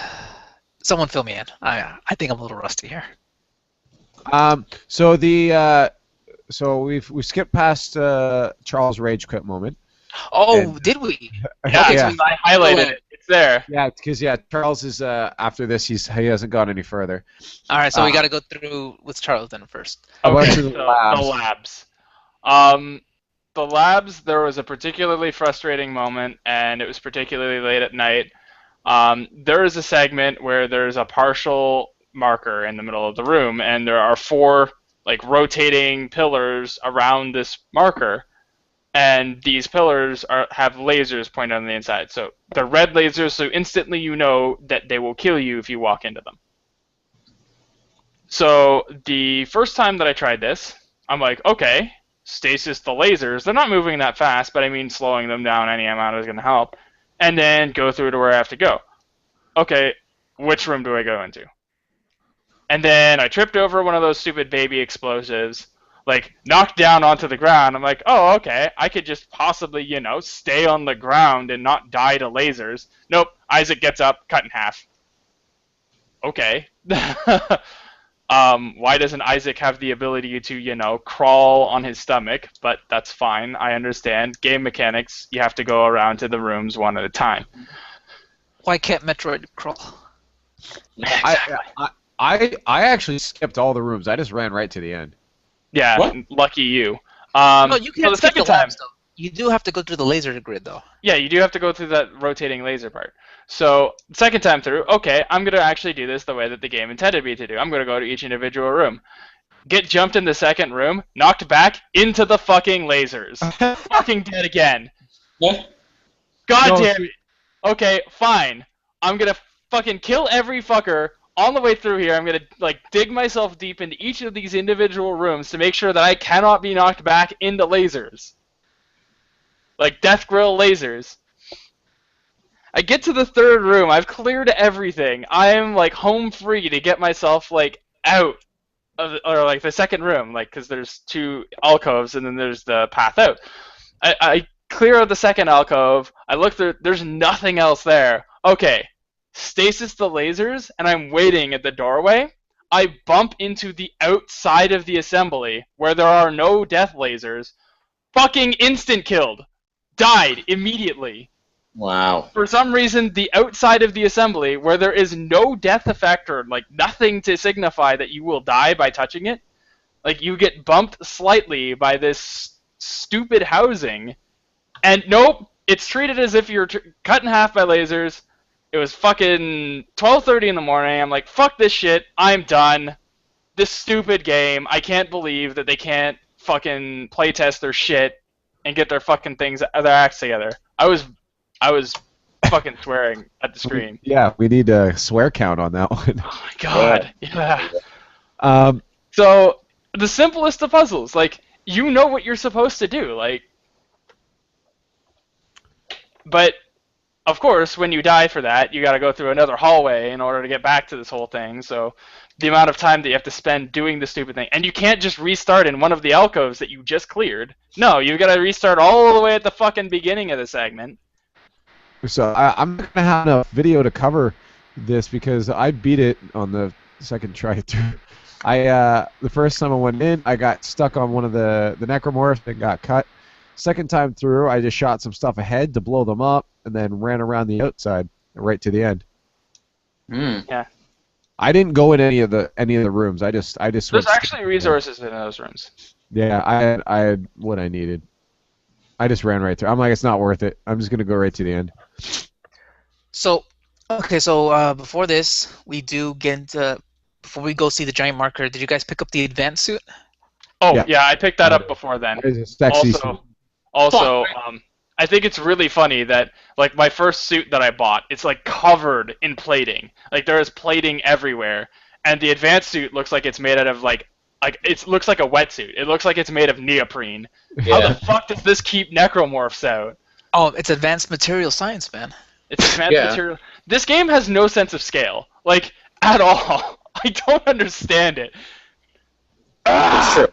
Someone fill me in. I think I'm a little rusty here. So we've skipped past Charles' rage quit moment. Oh, And- did we? Yeah, Okay, yeah. so I highlighted it. It's there. Yeah, because Charles is after this. He hasn't gone any further. all right, so we got to go through with Charles then first. I went Okay, to the so labs. the labs. The labs, there was a particularly frustrating moment, and it was particularly late at night. There is a segment where there's a partial marker in the middle of the room, and there are 4 like rotating pillars around this marker, and these pillars have lasers pointed on the inside. So they're red lasers, so instantly you know that they will kill you if you walk into them. So the first time that I tried this, I'm like, okay, stasis the lasers. They're not moving that fast, but I mean slowing them down any amount is going to help. And then go through to where I have to go. Okay, which room do I go into? and then I tripped over one of those stupid baby explosives, like knocked down onto the ground. I'm like, oh, okay, I could just possibly, stay on the ground and not die to lasers. Nope, Isaac gets up, cut in half. Okay. Why doesn't Isaac have the ability to, crawl on his stomach? But that's fine. I understand. Game mechanics, you have to go around to the rooms one at a time. Why can't Metroid crawl? I actually skipped all the rooms. I just ran right to the end. Yeah, What? lucky you. No, you so can't the skip second the time, labs, though. You do have to go through the laser grid, though. yeah, you do have to go through that rotating laser part. So, second time through, okay, I'm going to actually do this the way that the game intended me to do. I'm going to go to each individual room. Get jumped in the second room, knocked back into the fucking lasers. Fucking dead again. What? God No, damn it. Okay, fine. I'm going to fucking kill every fucker on the way through here. I'm going to, dig myself deep into each of these individual rooms to make sure that I cannot be knocked back into lasers. Like death grill lasers. I get to the third room. I've cleared everything. I'm home free to get myself out of the second room, because there's two alcoves and then there's the path out. I clear out the second alcove. I look through. There's nothing else there. Okay, stasis the lasers, and I'm waiting at the doorway. I bump into the outside of the assembly where there are no death lasers. Fucking instant killed. Died immediately. Wow. For some reason, the outside of the assembly, where there is no death effect or nothing to signify that you will die by touching it, you get bumped slightly by this stupid housing, and nope, it's treated as if you're cut in half by lasers. It was fucking 12:30 in the morning. I'm like, fuck this shit. I'm done. This stupid game. I can't believe that they can't fucking playtest their shit and get their fucking their acts together. I was fucking swearing at the screen. Yeah, we need a swear count on that one. Oh my god. Yeah. Um, So the simplest of puzzles, you know what you're supposed to do, but of course when you die for that, you got to go through another hallway in order to get back to this whole thing. So the amount of time that you have to spend doing the stupid thing, and you can't just restart in one of the alcoves that you just cleared. No, you got to restart all the way at the fucking beginning of the segment. so I'm not gonna have enough video to cover this because I beat it on the second try through. The first time I went in, I got stuck on one of the necromorphs and got cut. Second time through, I just shot some stuff ahead to blow them up, and then ran around the outside right to the end. Yeah. I didn't go in any of the rooms. I just. There's actually resources in those rooms. Yeah, I had what I needed. I just ran right through. I'm like, it's not worth it. I'm just gonna go right to the end. So, okay, so before this, we do get into... Before we go see the giant marker, did you guys pick up the advanced suit? Oh, Yeah. yeah, I picked that up before then. It's a sexy Also, I think it's really funny that my first suit that I bought, it's covered in plating. There is plating everywhere, and the advanced suit looks like it's made out of it looks like a wetsuit. It looks like it's made of neoprene. Yeah. How the fuck does this keep necromorphs out? Oh, it's advanced material science, man. It's advanced material. This game has no sense of scale, at all. I don't understand it. It's true.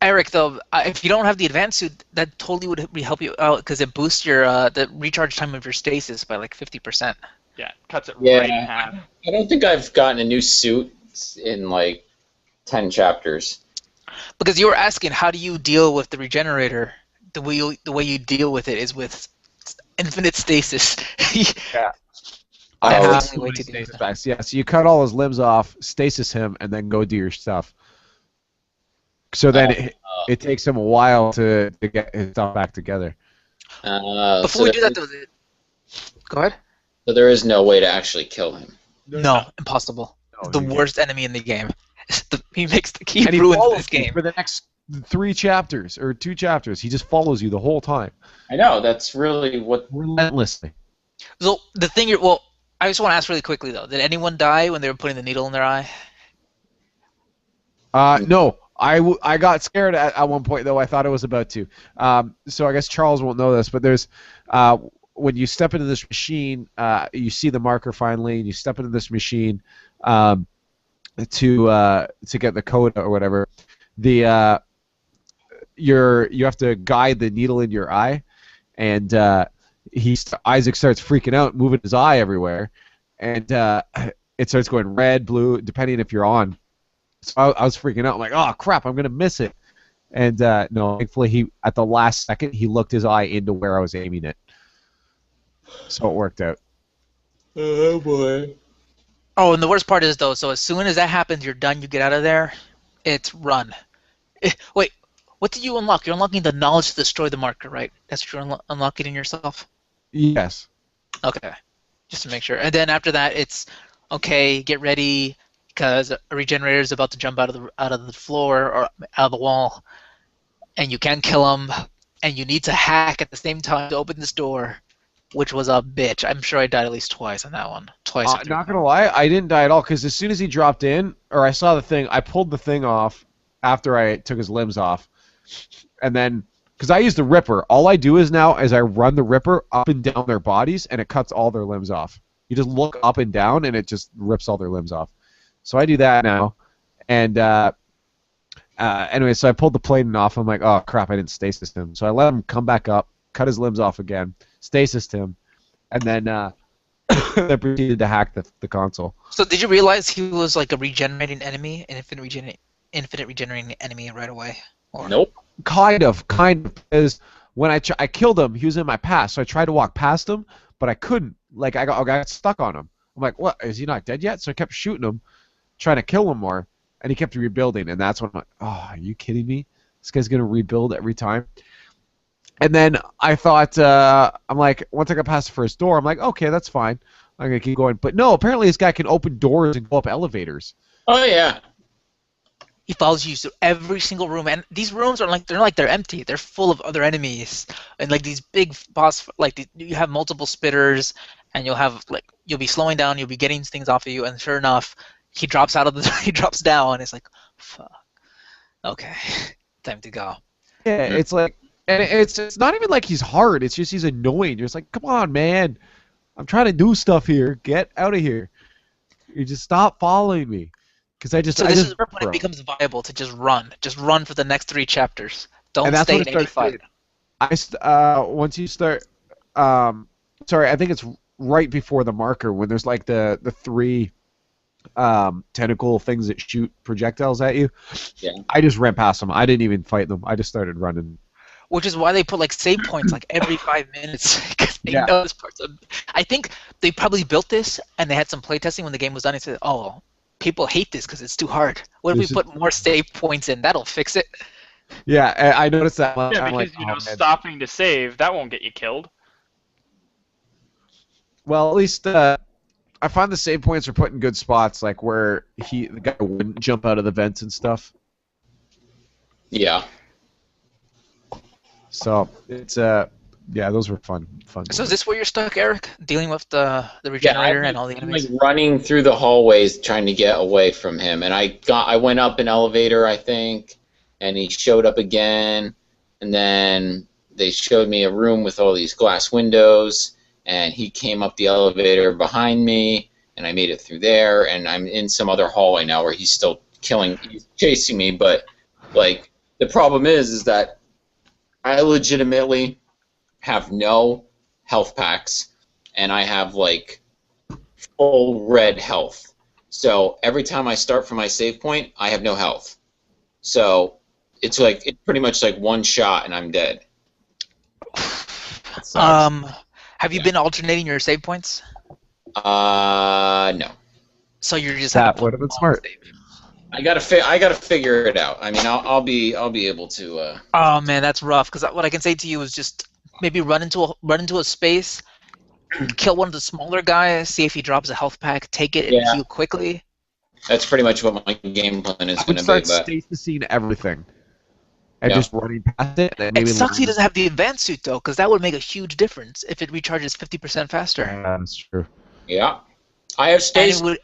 Eric, though, if you don't have the advanced suit, that totally would help you out because it boosts your the recharge time of your stasis by 50%. Yeah, it cuts it Yeah. right in half. I don't think I've gotten a new suit in 10 chapters. Because you were asking, how do you deal with the regenerator? The way you deal with it is with infinite stasis. Yeah. That's Oh, the only way to do stasis it. back. Yeah, so you cut all his limbs off, stasis him, and then go do your stuff. So then it takes him a while to get his stuff back together. Before we do that, though, go ahead. So there is no way to actually kill him. No, impossible. No, The you worst enemy in the game. He And he ruins follows this you game. for the next 3 chapters or 2 chapters. He just follows you the whole time, I know, that's really what... relentlessly. So the thing, I just want to ask really quickly though. Did anyone die when they were putting the needle in their eye? No, I got scared at one point though. I thought I was about to. So I guess Charles won't know this, but there's when you step into this machine, you see the marker finally, and you step into this machine. to get the code or whatever, the you have to guide the needle in your eye, and Isaac starts freaking out, moving his eye everywhere, and it starts going red, blue, depending if you're on. So I was freaking out. I'm like, oh crap, I'm gonna miss it. And no, thankfully he at the last second he looked his eye into where I was aiming it, so it worked out. Oh boy. Oh, and the worst part is though. So as soon as that happens, you're done. You get out of there. It's run. Wait, what did you unlock? You're unlocking the knowledge to destroy the marker, right? That's what you're unlocking in yourself. Yes. Okay, just to make sure. And then after that, it's okay. Get ready because a regenerator is about to jump out of the floor or out of the wall, and you can't kill him. And you need to hack at the same time to open this door, which was a bitch. I'm sure I died at least twice on that one. Twice. Not gonna lie, I didn't die at all because as soon as he dropped in, or I saw the thing, I pulled the thing off after I took his limbs off, and then because I use the Ripper, all I do is I run the Ripper up and down their bodies, and it cuts all their limbs off. You just look up and down, and it just rips all their limbs off. So I do that now, and anyway, so I pulled the plane off. I'm like, oh crap, I didn't stasis him. So I let him come back up, cut his limbs off again, stasised him, and then then proceeded to hack the console. So did you realize he was like a regenerating enemy, an infinite regenerating enemy right away? Or... Nope. Kind of, because when I killed him, he was in my path, so I tried to walk past him, but I couldn't. Like I got stuck on him. I'm like, what? Is he not dead yet? So I kept shooting him, trying to kill him more, and he kept rebuilding. And that's when I'm like, oh, are you kidding me? This guy's gonna rebuild every time. And then I thought, I'm like, once I got past the first door, I'm like, okay, that's fine. I'm gonna keep going. But no, apparently this guy can open doors and go up elevators. Oh yeah. He follows you through every single room, and these rooms are they're empty. They're full of other enemies, and like these big boss, you have multiple spitters, and you'll be slowing down, you'll be getting things off of you, and sure enough, he drops he drops down, and it's like, fuck, okay, time to go. Yeah, it's like, and it's not even like he's hard. It's just he's annoying. You're just like, come on, man, I'm trying to do stuff here. Get out of here. You just stop following me. So this is when it becomes viable to just run for the next 3 chapters. Don't stay in any fight. Once you start, sorry, I think it's right before the marker when there's like the 3 tentacle things that shoot projectiles at you. Yeah. I just ran past them. I didn't even fight them. I just started running. Which is why they put like save points like every 5 minutes because they know this part's. I think they probably built this and they had some playtesting when the game was done and said, oh. People hate this because it's too hard. What if we put more save points in? That'll fix it. Yeah, I noticed that. Yeah, because stopping to save, that won't get you killed. Well, at least I find the save points are put in good spots, like where the guy wouldn't jump out of the vents and stuff. Yeah. So it's yeah, those were fun. So is this where you're stuck, Eric? Dealing with the regenerator and all the enemies? I'm like running through the hallways trying to get away from him, and I went up an elevator, I think, and he showed up again, and then they showed me a room with all these glass windows, and he came up the elevator behind me, and I made it through there, and I'm in some other hallway now where he's still he's chasing me, but like the problem is that I legitimately have no health packs, and I have like full red health. So every time I start from my save point, I have no health. So it's pretty much like one shot and I'm dead. Have you been alternating your save points? No. So you're just that would have been smart. Save. I gotta figure it out. I mean, I'll be able to. Oh man, that's rough. Because what I can say to you is just maybe run into a space, kill one of the smaller guys, see if he drops a health pack, take it, and heal quickly. That's pretty much what my game plan is going to be. Start stasising everything, and just running past it. And maybe it sucks he doesn't have the advanced suit though, because that would make a huge difference if it recharges 50% faster. That's true. Yeah, I have stasis.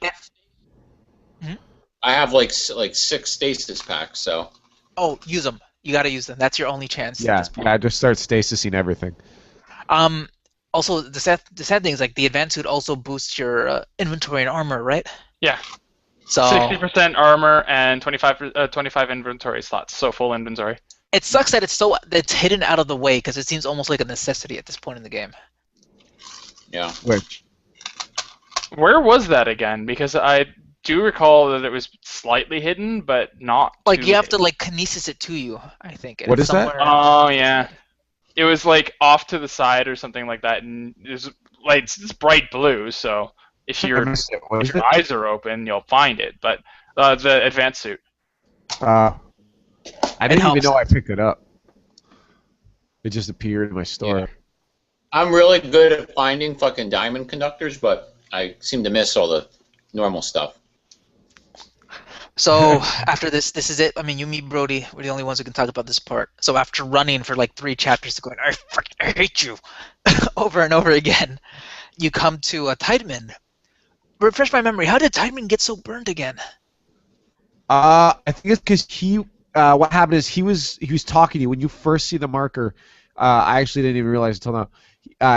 I have like 6 stasis packs, so. Oh, use them. You gotta use them. That's your only chance. Yeah, just start stasising everything. Also, the sad thing is like the advanced suit also boosts your inventory and armor, right? Yeah. So 60% armor and 25 inventory slots, so full inventory. it sucks that it's hidden out of the way because it seems almost like a necessity at this point in the game. Yeah. Which Where was that again? Because I do recall that it was slightly hidden, but not Like too you have to hidden. like kinesis it to you, I think. And What it's is that? somewhere... Oh yeah, it was like off to the side or something like that, and it was like it's bright blue. So if I your missed it. What if is your it? eyes are open, you'll find it. But the advanced suit. I didn't even helps. know I picked it up. It just appeared in my store. Yeah. I'm really good at finding fucking diamond conductors, but I seem to miss all the normal stuff. So after this is it. I mean, you, me, Brody, we're the only ones who can talk about this part. So after running for like 3 chapters, going, I hate you, over and over again, you come to a Tideman. Refresh my memory. How did Tideman get so burned again? I think it's because he. What happened is he was talking to you when you first see the marker. I actually didn't even realize until now.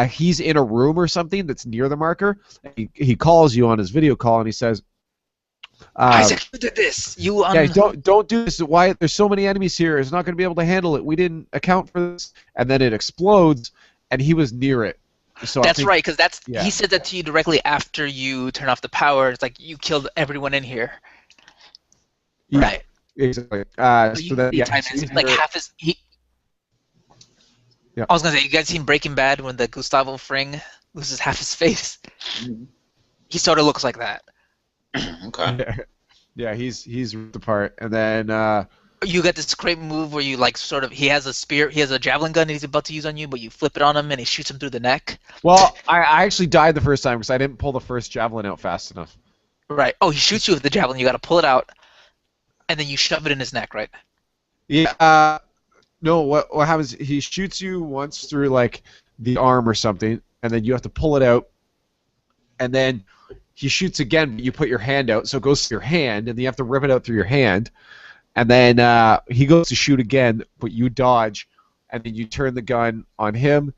He's in a room or something that's near the marker. He calls you on his video call and he says, Isaac, you did this. You "Guys, don't do this. Why? There's so many enemies here. It's not going to be able to handle it. We didn't account for this." And then it explodes, and he was near it. So That's right, because yeah. he said that to you directly after you turn off the power. It's like you killed everyone in here. Yeah, Right. exactly. So So you then, see yeah, Tideman's he's like near it. half his. Yeah. I was gonna say, you guys seen Breaking Bad when the Gustavo Fring loses half his face? He sort of looks like that. Okay. Yeah, he's ripped apart, and then You get this great move where you like sort of he has a javelin gun that he's about to use on you, but you flip it on him and he shoots him through the neck. well, I actually died the first time because I didn't pull the first javelin out fast enough. Right. Oh, he shoots you with the javelin. You got to pull it out, and then you shove it in his neck. Right. Yeah. No. What happens? He shoots you once through like the arm or something, and then you have to pull it out, and then he shoots again. But you put your hand out, so it goes through your hand, and then you have to rip it out through your hand. And then he goes to shoot again, but you dodge, and then you turn the gun on him.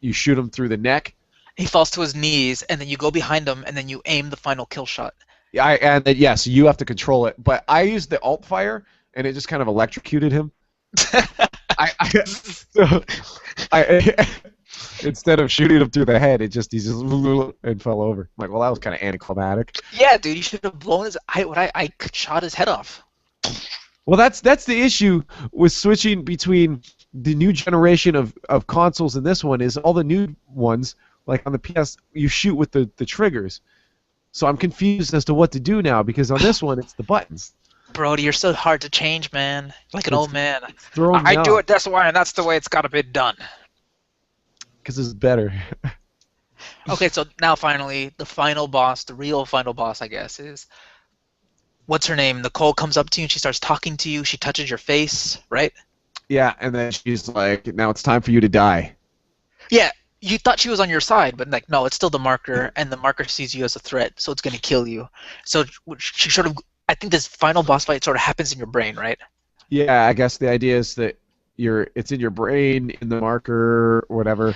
You shoot him through the neck. He falls to his knees, and then you go behind him, and then you aim the final kill shot. And then so you have to control it. But I used the alt fire, and it just kind of electrocuted him. Instead of shooting him through the head, he just and fell over. I'm like, well, that was kind of anticlimactic. Yeah, dude, you should have blown his. I shot his head off. Well, that's the issue with switching between the new generation of consoles and this one is all the new ones, like on the PS, you shoot with the triggers. So I'm confused as to what to do now because on this one it's the buttons. Brody, you're so hard to change, man. Like an old man. I do it this way, and that's the way it's got to be done. Because it's better. Okay, so now finally, the final boss, the real final boss, I guess, is... What's her name? Nicole comes up to you and she starts talking to you. She touches your face, right? Yeah, and then she's like, now it's time for you to die. Yeah, you thought she was on your side, but like, no, it's still the marker, and the marker sees you as a threat, so it's going to kill you. So she sort of... I think this final boss fight sort of happens in your brain, right? Yeah, I guess the idea is that it's in your brain, in the marker, whatever.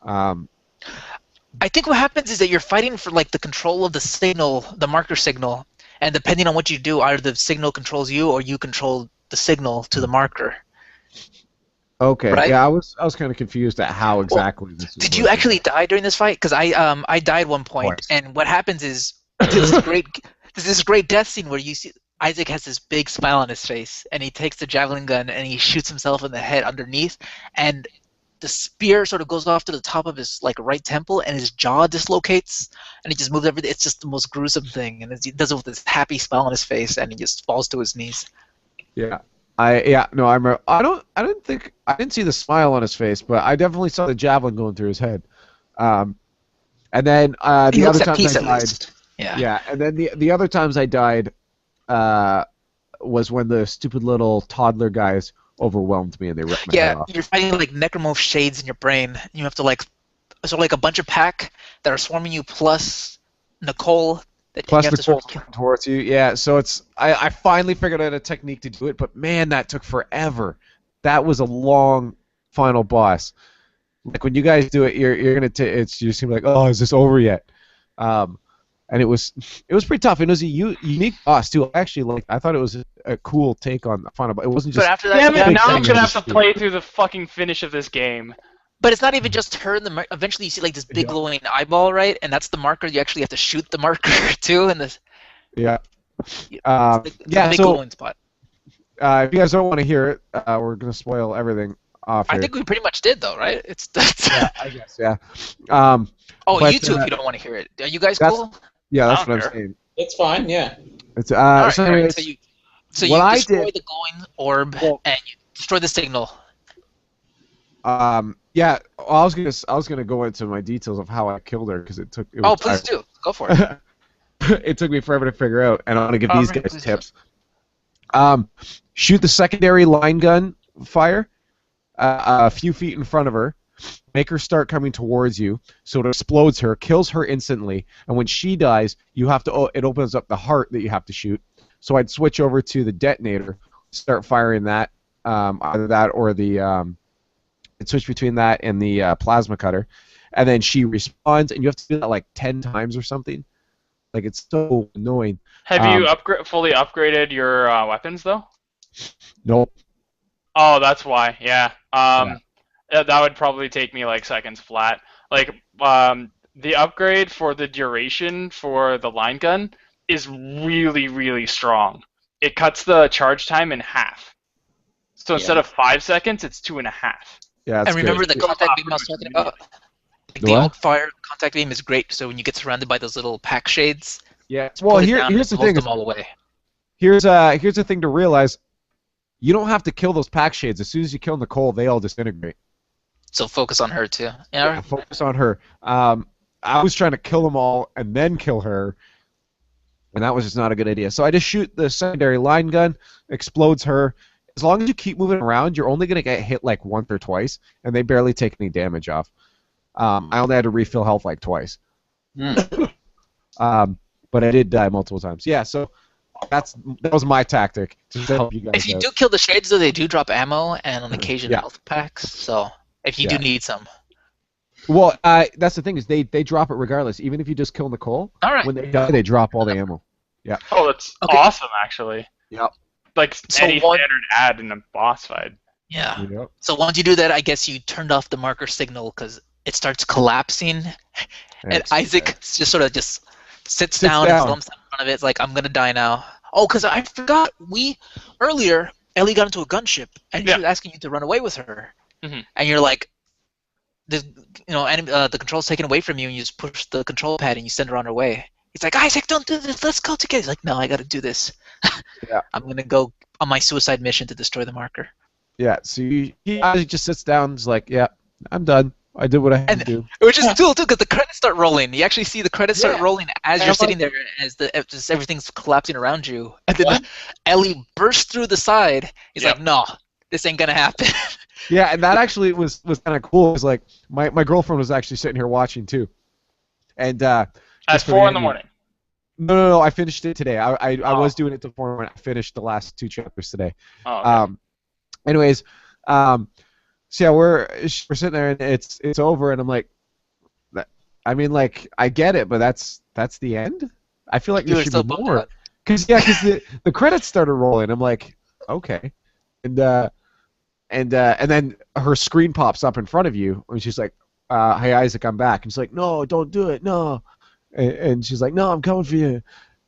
I think what happens is that you're fighting for like the control of the signal, the marker signal, and depending on what you do, either the signal controls you or you control the signal to the marker. Okay. Right? Yeah, I was kind of confused at how exactly this. Did you actually die during this fight? Because I died one point, Twice. and what happens is there's this great death scene where you see Isaac has this big smile on his face, and he takes the javelin gun and he shoots himself in the head underneath, and the spear sort of goes off to the top of his like right temple, and his jaw dislocates, and he just moves everything. It's just the most gruesome thing, and he does it with this happy smile on his face, and he just falls to his knees. Yeah. I didn't see the smile on his face, but I definitely saw the javelin going through his head. And then He the looks other at times peace I at died. least. Yeah. Yeah, and then the other times I died was when the stupid little toddler guys overwhelmed me and they ripped my head off. You're fighting like necromorph shades in your brain. You have to like a bunch of pack that are swarming you plus Nicole. Plus you have Nicole to sort of... towards you. Yeah, so I finally figured out a technique to do it, but man, that took forever. That was a long final boss. Like when you guys do it, you're gonna you seem like, oh, is this over yet? and it was pretty tough. And it was a unique boss too. I thought it was a cool take on the Final Boss. It wasn't But just. after that, Damn it! big Now I'm thing gonna you have to just do. play through the fucking finish of this game. but it's not even just her. Eventually, you see like this big Yeah. glowing eyeball, right? And that's the marker. You actually have to shoot the marker too, and this. Yeah. It's Yeah. a big So glowing spot. if you guys don't want to hear it, we're gonna spoil everything off I here. think we pretty much did though, right? Yeah, I guess. Yeah. Oh, But, you two, if you don't want to hear it. Are you guys that's- cool? Yeah, that's I what I'm don't saying. It's fine, yeah. It's All right, so all right. anyways, So what you I destroy did- the glowing orb Well- and you destroy the signal. yeah, well, I was gonna go into my details of how I killed her because it took. It Oh, was, please do. Go for it. it took me forever to figure out, and I want to give All these right, guys please. tips. Shoot the secondary line gun fire a few feet in front of her. Make her start coming towards you, so it explodes her, kills her instantly, and when she dies, you have to. It opens up the heart that you have to shoot. So I'd switch over to the detonator, start firing that, either that or the. I'd switch between that and the plasma cutter, and then she respawns, and you have to do that like 10 times or something. Like it's so annoying. Have you fully upgraded your weapons though? Nope. Oh, that's why. Yeah. That would probably take me like seconds flat. Like the upgrade for the duration for the line gun is really, really strong. It cuts the charge time in half. So instead of 5 seconds, it's 2.5. Yeah, it's And remember good. the contact beam I was talking about? The The what? alt-fire contact beam is great, so when you get surrounded by those little pack shades, Yeah. just Well, pull it down here's the and blows thing. them all away. Here's the thing to realize. You don't have to kill those pack shades. As soon as you kill Nicole, they all disintegrate. So focus on her too. Yeah, Yeah. focus on her. I was trying to kill them all and then kill her, and that was just not a good idea. So I just shoot the secondary line gun, explodes her. As long as you keep moving around, you're only gonna get hit like once or twice, and they barely take any damage off. I only had to refill health like twice. But I did die multiple times. Yeah, so that was my tactic to help you guys If you out. do kill the shades, though, they do drop ammo and on occasion Yeah. health packs. So if you Yeah. do need some, Well, that's the thing is they drop it regardless. Even if you just kill Nicole, all right. when they die, they drop all the ammo. Oh, that's Okay. awesome, actually. Yep. Like So any one- standard ad in a boss fight. Yeah. Yep. So once you do that, I guess you turned off the marker signal because it starts collapsing, and Isaac just sort of just sits down and slumps in front of it. It's like, I'm gonna die now. Oh, because I forgot, earlier Ellie got into a gunship and she was asking you to run away with her, Mhm. and you're like, the control's taken away from you, and you just push the control pad and you send her on her way. He's like, Isaac, don't do this. Let's go together. He's like, no, I got to do this. Yeah. I'm gonna go on my suicide mission to destroy the marker. Yeah, so he just sits down and is like, yeah, I'm done. I did what I had to do. Which is cool too, because the credits start rolling. You actually see the credits start Yeah. rolling as you're sitting there, as just everything's collapsing around you, and then Ellie bursts through the side. He's like, "No, this ain't gonna happen." Yeah, and that actually was kind of cool. It was like my girlfriend was actually sitting here watching too, and At just for 4 in the ending- morning. No, I finished it today. I Oh. was doing it till 4 when I finished the last 2 chapters today. Oh, okay. Anyways, so yeah, we're sitting there and it's over, and I'm like, I mean, like, I get it, but that's the end. I feel like You there were should so be bummed more. out. Because the credits started rolling. I'm like, okay, and then her screen pops up in front of you, and she's like, "Hey Isaac, I'm back." And she's like, "No, don't do it, no." And she's like, "No, I'm coming for you."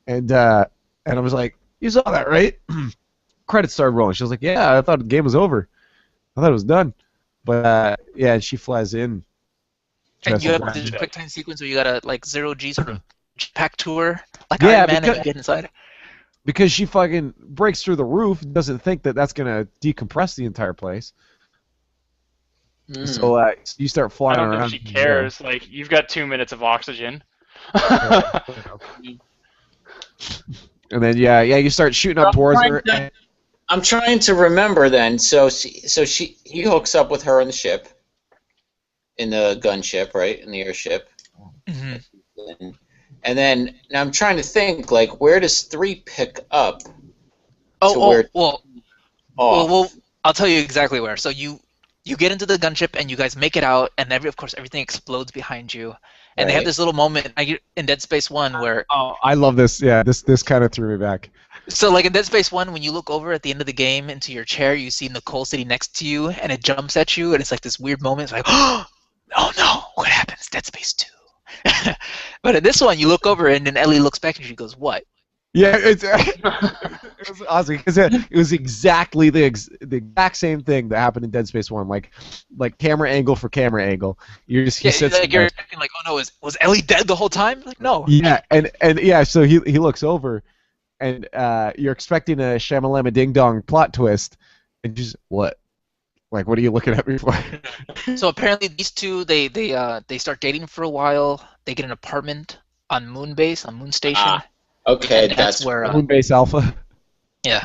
And I was like, "You saw that, right?" Credits started rolling. She was like, "Yeah, I thought the game was over. I thought it was done." But yeah, she flies in. And you have Dressed this in quick time sequence where you gotta like 0G sort of pack tour, like Yeah, Iron Man, and because- you get inside. because she fucking breaks through the roof, doesn't think that that's gonna decompress the entire place. So you start I flying don't around. think she cares. Like, you've got 2 minutes of oxygen. And then you start shooting up towards her. I'm trying to remember then. So he hooks up with her in the ship, in the gunship, right, in the airship, Mm-hmm. and then now I'm trying to think, like, where does 3 pick up? Well, I'll tell you exactly where. So you get into the gunship and you guys make it out, and of course everything explodes behind you, And they have Right. this little moment in Dead Space 1 where, Oh, I love this. Yeah, this kind of threw me back. so like in Dead Space 1, when you look over at the end of the game into your chair, you see Nicole sitting next to you, and it jumps at you, and it's like this weird moment. It's like, oh no, what happened? It's Dead Space 2. But in this one, you look over, and then Ellie looks back, and she goes, what? Yeah, it was awesome because it was exactly the exact same thing that happened in Dead Space 1. Like camera angle for camera angle. He Yeah, sits like you're there. expecting, like, oh no, was Ellie dead the whole time? Like, no. Yeah, and yeah, so he looks over, and you're expecting a Shamalama Ding Dong plot twist, and just what? Like, what are you looking at me for? So apparently these two, they start dating for a while. They get an apartment on Moonbase, on Moon Station. Ah, okay, And that's where, Moonbase Alpha. yeah.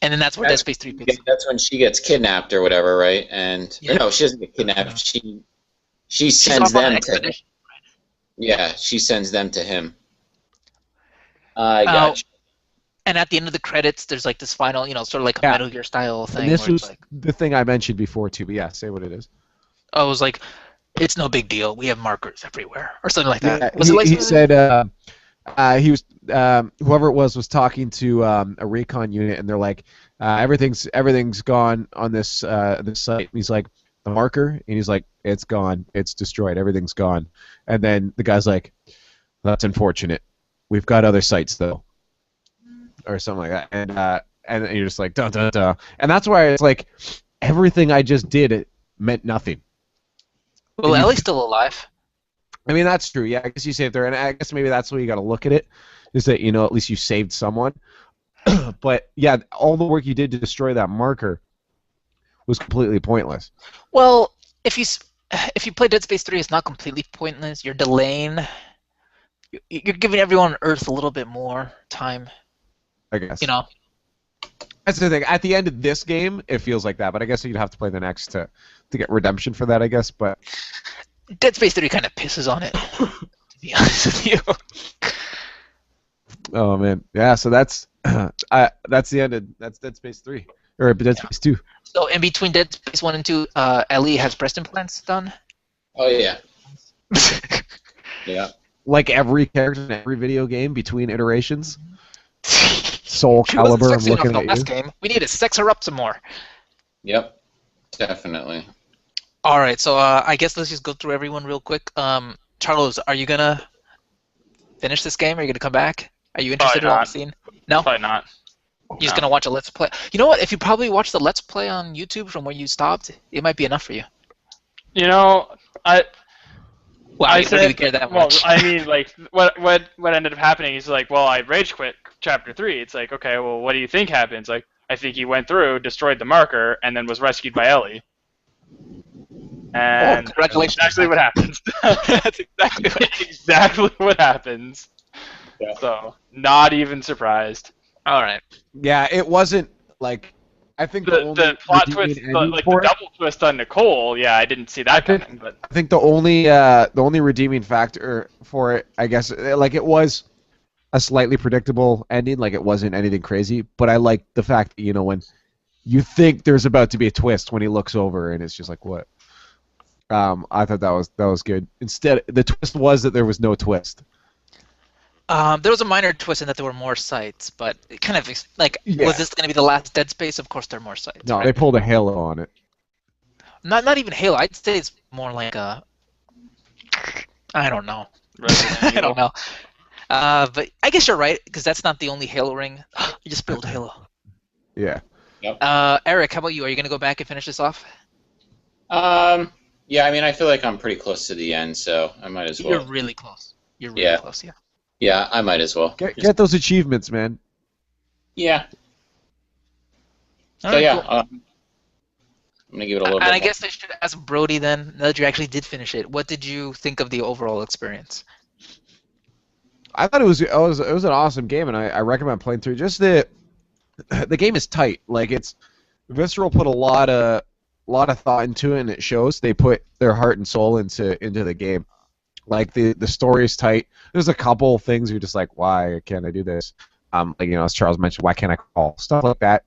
And then that's where Dead Space 3 picks up. that's when she gets kidnapped or whatever, right? And Yeah. or no, she doesn't get kidnapped. She She's sends off on an them to him. expedition. Yeah, she sends them to him. I Oh, got you. And at the end of the credits, there's like this final, sort of like a Yeah. Metal Gear style thing. And this where it's was like, the thing I mentioned before too. But yeah, say what it is. oh, it was like, it's no big deal. We have markers everywhere, or something like that. Yeah, Was it like he said he was whoever it was talking to a recon unit, and they're like, everything's gone on this this site. And he's like, the marker, and he's like, it's gone, it's destroyed, everything's gone. And then the guy's like, that's unfortunate. We've got other sites though, or something like that. And you're just like, duh duh duh. And that's why it's like, everything I just did, it meant nothing. well, Ellie's still alive. I mean, that's true. Yeah, I guess you saved her, and I guess maybe that's where you got to look at it, is that at least you saved someone. But yeah, all the work you did to destroy that marker was completely pointless. Well, if you play Dead Space 3, it's not completely pointless. You're delaying. You're giving everyone on Earth a little bit more time. I guess. That's the thing. At the end of this game, it feels like that, but I guess you'd have to play the next to get redemption for that. I guess, but Dead Space 3 kind of pisses on it. To be honest with you. oh man, yeah. So that's that's the end of that's Dead Space 3 or Dead Space 2. So in between Dead Space 1 and 2, Ellie has breast implants done. Oh yeah, yeah. Like every character in every video game between iterations. Soul She wasn't Calibur, I'm sexy enough looking in the at last you. game. We need to sex her up some more. Yep, definitely. All right, so I guess let's just go through everyone real quick. Charles, are you gonna finish this game? Are you gonna come back? Are you interested in Probably the not. scene? No, Probably not. you're just No. gonna watch a let's play. You know what? If you probably watch the let's play on YouTube from where you stopped, it might be enough for you. Well, I don't even care that well, much. I mean, like, what ended up happening is like, well, I rage quit chapter 3. It's like, okay, well, what do you think happens? Like, I think he went through, destroyed the marker, and then was rescued by Ellie. And congratulations. That's exactly what happens. That's exactly what. Exactly what happens. Yeah. So, not even surprised. All right. Yeah, it wasn't like I think The plot twist, like the double twist on Nicole, yeah, I didn't see that coming. But I think the only redeeming factor for it, I guess, like it was a slightly predictable ending, like it wasn't anything crazy. But I like the fact that when you think there's about to be a twist, when he looks over and it's just like what. I thought that was good. Instead, the twist was that there was no twist. There was a minor twist in that there were more sites, but it kind of like, Yeah. was this going to be the last Dead Space? Of course, there are more sites. No, right? they pulled a Halo on it. Not even Halo. I'd say it's more like a. I don't know. Resident I Evil. don't know. But I guess you're right because that's not the only Halo ring. You just built Halo. Yeah. Eric, how about you? Are you going to go back and finish this off? Yeah, I mean, I feel like I'm pretty close to the end, so I might as well. You're really close. You're really Yeah. close. Yeah. Yeah, I might as well. Get those achievements, man. Yeah. All So right, yeah, cool. I'm gonna give it a little And bit. I guess I should ask Brody then, now that you actually did finish it, what did you think of the overall experience? I thought it was an awesome game, and I recommend playing through. Just the game is tight. Like Visceral put a lot of thought into it, and it shows. They put their heart and soul into the game. Like the story is tight. There's a couple things you're just like, why can't I do this? Like as Charles mentioned, why can't I call stuff like that?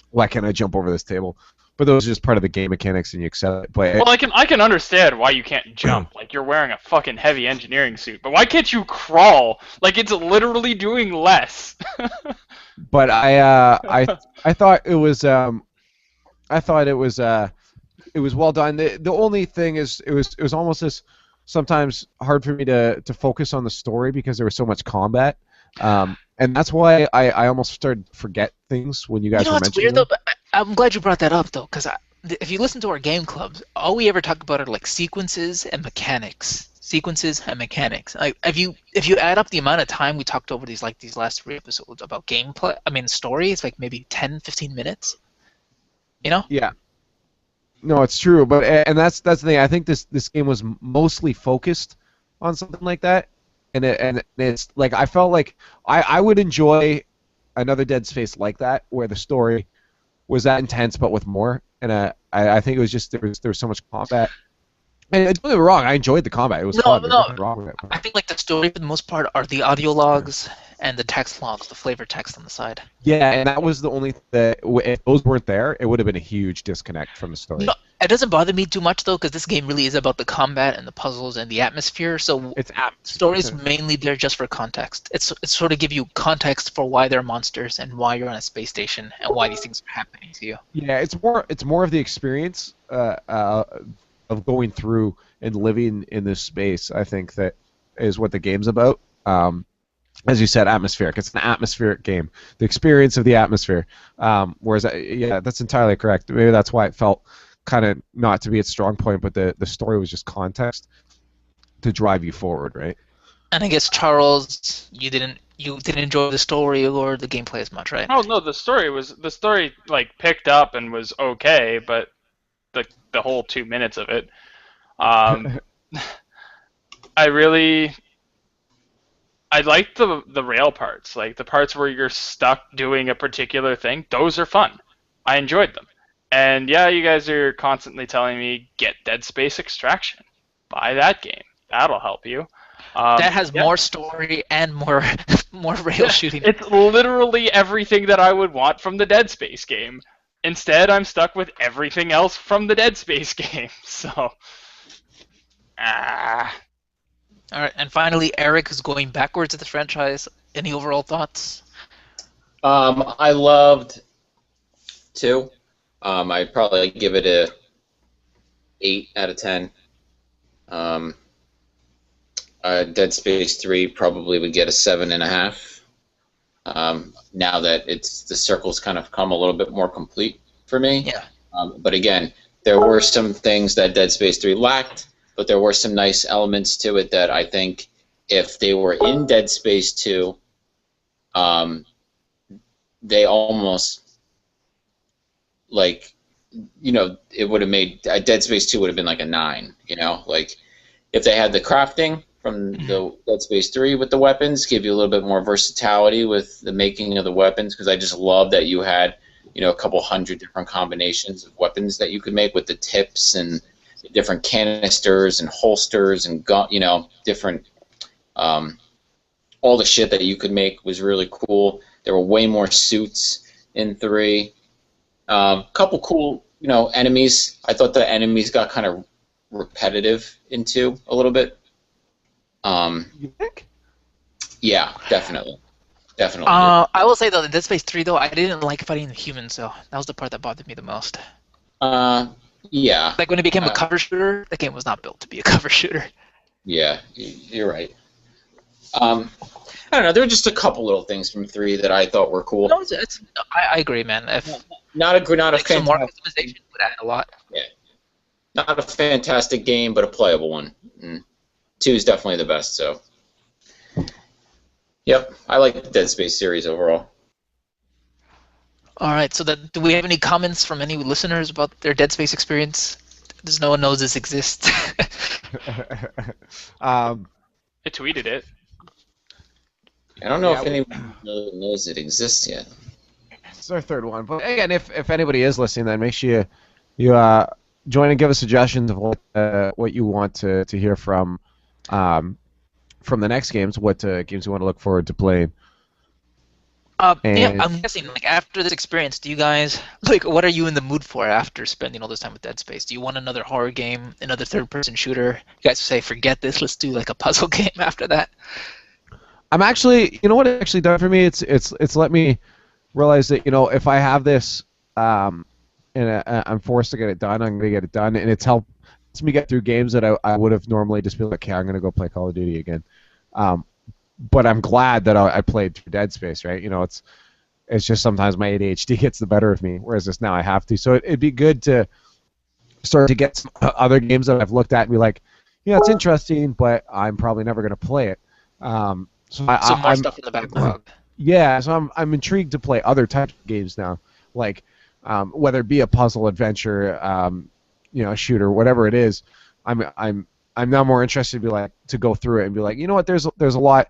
Why can't I jump over this table? but those are just part of the game mechanics, and you accept it. But Well, I can understand why you can't jump. Like, you're wearing a fucking heavy engineering suit. But why can't you crawl? Like, it's literally doing less. but I thought it was it was well done. The only thing is it was almost as sometimes hard for me to focus on the story because there was so much combat. And that's why I almost started to forget things when you guys were It's mentioning weird them. though. But I'm glad you brought that up though, because if you listen to our game clubs, all we ever talk about are like sequences and mechanics. Sequences and mechanics. Like if you add up the amount of time we talked over these last 3 episodes about gameplay, I mean story, it's like maybe 10, 15 minutes. You know? Yeah. No, it's true, but and that's the thing. I think this game was mostly focused on something like that, and it's like I felt like I would enjoy another Dead Space like that, where the story was that intense but with more. And I think it was just there was so much combat. And don't get me wrong, I enjoyed the combat. It was fun. There's nothing wrong with it. I think like the story for the most part are the audio logs and the text logs, the flavor text on the side. Yeah, and that was the only that if those weren't there, it would have been a huge disconnect from the story. No, it doesn't bother me too much though, because this game really is about the combat and the puzzles and the atmosphere. So It's story's mainly there just for context. It's sort of give you context for why they're monsters and why you're on a space station and why these things are happening to you. Yeah, it's more of the experience of going through and living in this space. I think that is what the game's about. As you said, atmospheric. It's an atmospheric game. The experience of the atmosphere. Whereas, yeah, that's entirely correct. Maybe that's why it felt kind of not to be its strong point, but the story was just context to drive you forward, right? And I guess Charles, you didn't enjoy the story or the gameplay as much, right? Oh no, the story like picked up and was okay, but the whole 2 minutes of it, I like the rail parts, like the parts where you're stuck doing a particular thing. Those are fun. I enjoyed them. And yeah, you guys are constantly telling me get Dead Space Extraction, buy that game. That'll help you. That has more story and more rail shooting. It's literally everything that I would want from the Dead Space game. Instead, I'm stuck with everything else from the Dead Space game. So, All right, and finally, Eric is going backwards at the franchise. Any overall thoughts? I loved 2. I'd probably give it a 8 out of 10. Dead Space 3 probably would get a 7.5. Now that the circle's kind of come a little bit more complete for me. Yeah. But again, there were some things that Dead Space 3 lacked, but there were some nice elements to it that I think if they were in Dead Space 2, they almost, like, you know, it would have made Dead Space 2 would have been like a 9, you know? Like, if they had the crafting from the Dead Space 3 with the weapons, give you a little bit more versatility with the making of the weapons, because I just love that you had, you know, a couple hundred different combinations of weapons that you could make with the tips and different canisters and holsters and gun, you know, different, all the shit that you could make was really cool. There were way more suits in 3. Couple cool, you know, enemies. I thought the enemies got kind of repetitive in 2 a little bit. You think? Yeah, definitely. I will say though, in Dead Space 3 though, I didn't like fighting the humans, so that was the part that bothered me the most. Yeah. Like when it became a cover shooter, the game was not built to be a cover shooter. Yeah, you're right. I don't know. There were just a couple little things from 3 that I thought were cool. No, I agree, man. If Not a some more fantastic, customization would add a lot. not a fantastic game, but a playable one. 2 is definitely the best. So, yep, I like the Dead Space series overall. All right, so do we have any comments from any listeners about their Dead Space experience? Does no one knows this exists? I tweeted it. I don't know if anyone knows it exists yet. It's our third one. But again, if anybody is listening, then make sure you join and give us suggestions of what you want to hear from the next games, what games you want to look forward to playing. Yeah, And I'm guessing like after this experience, do you guys like what are you in the mood for after spending all this time with Dead Space? Do you want another horror game, another third-person shooter? You guys say forget this, let's do like a puzzle game after that. I'm actually, you know what it actually done for me? It's let me realize that, if I have this, and I'm forced to get it done, I'm gonna get it done, and helps me get through games that I would have normally just been like, okay, I'm gonna go play Call of Duty again. But I'm glad that I played through Dead Space, right? It's just sometimes my ADHD gets the better of me, whereas this now I have to. So it'd be good to start to get some other games that I've looked at and be like, it's interesting, but I'm probably never gonna play it. So So more I'm stuff in the backlog. yeah, so I'm intrigued to play other types of games now, like whether it be a puzzle adventure, shooter, whatever it is. I'm now more interested to go through it and be like, you know what, there's a lot,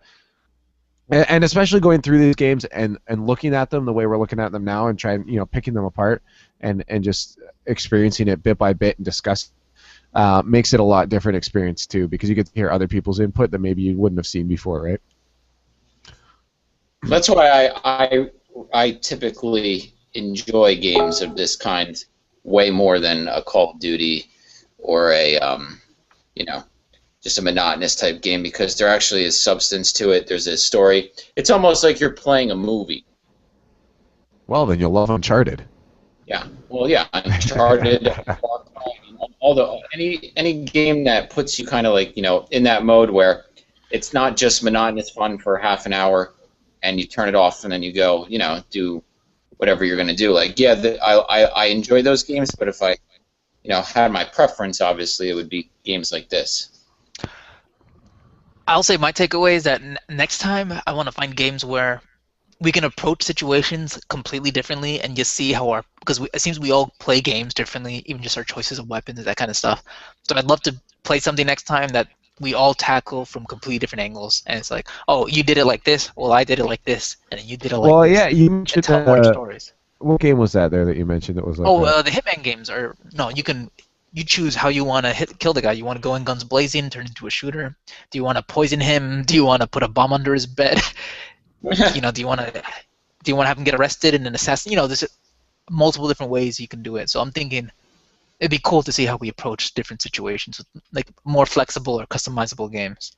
and especially going through these games and looking at them the way we're looking at them now and trying, picking them apart and just experiencing it bit by bit and discuss. Makes it a lot different experience too, because you get to hear other people's input that maybe you wouldn't have seen before, right? That's why I typically enjoy games of this kind way more than a Call of Duty or a just a monotonous type game, because there actually is substance to it. There's a story. It's almost like you're playing a movie. Well, then you'll love Uncharted. Yeah. Well, yeah. Uncharted, any game that puts you kind of like in that mode where it's not just monotonous fun for half an hour, and you turn it off and then you go, do whatever you're gonna do. Like, yeah, I enjoy those games, but if I, had my preference, obviously it would be games like this. I'll say my takeaway is that next time I want to find games where we can approach situations completely differently and just see how it seems we all play games differently, even just our choices of weapons and that kind of stuff. So I'd love to play something next time that we all tackle from completely different angles, and it's like, oh, you did it like this, well, I did it like this, and then you did it like Well, this. yeah, you And mentioned tell more stories. what game was that there that you mentioned that was like that? The Hitman games are no, you choose how you want to kill the guy. You want to go in guns blazing, turn into a shooter. Do you want to poison him? Do you want to put a bomb under his bed? Do you want to have him get arrested and then assassin? There's multiple different ways you can do it. So I'm thinking it'd be cool to see how we approach different situations with like more flexible or customizable games.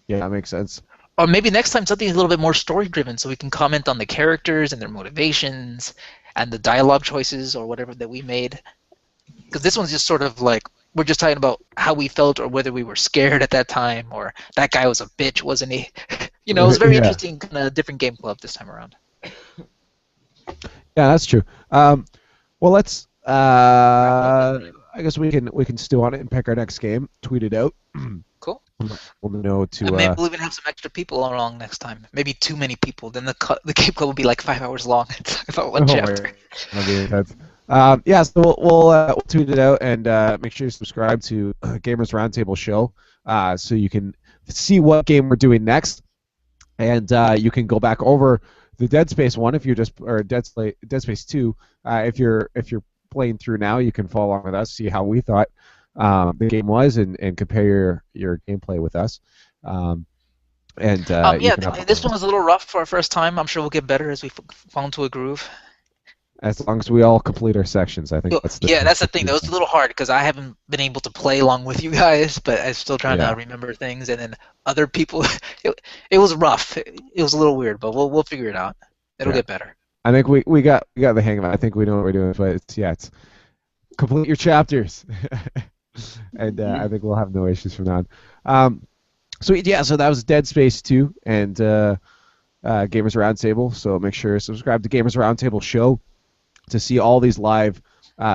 Yeah, that makes sense. Or maybe next time something a little bit more story driven, so we can comment on the characters and their motivations and the dialogue choices or whatever that we made. Because this one's just sort of like we're just talking about how we felt or whether we were scared at that time or that guy was a bitch, wasn't he? It was very interesting, kind of different game club this time around. Yeah, that's true. Well, let's. I guess we can stew on it and pick our next game. Tweet it out. Cool. We'll know to. And maybe we'll even have some extra people along next time. Maybe too many people. Then the game club will be like 5 hours long. It's about one chapter. Yeah, so we'll tweet it out and make sure you subscribe to Gamers Roundtable Show so you can see what game we're doing next, and you can go back over the Dead Space one or Dead Space 2 if you're playing through now. You can follow along with us, see how we thought the game was, and compare your gameplay with us. This one was a little rough for our first time. I'm sure we'll get better as we fall into a groove. As long as we all complete our sections, I think that's the thing. That was a little hard because I haven't been able to play along with you guys, but I'm still trying to remember things. And then other people, it was rough. It was a little weird, but we'll figure it out. It'll get better. I think we got the hang of it. I think we know what we're doing, but it's complete your chapters, and I think we'll have no issues from now on. So that was Dead Space 2 and Gamers Roundtable. So make sure to subscribe to Gamers Roundtable Show to see all these live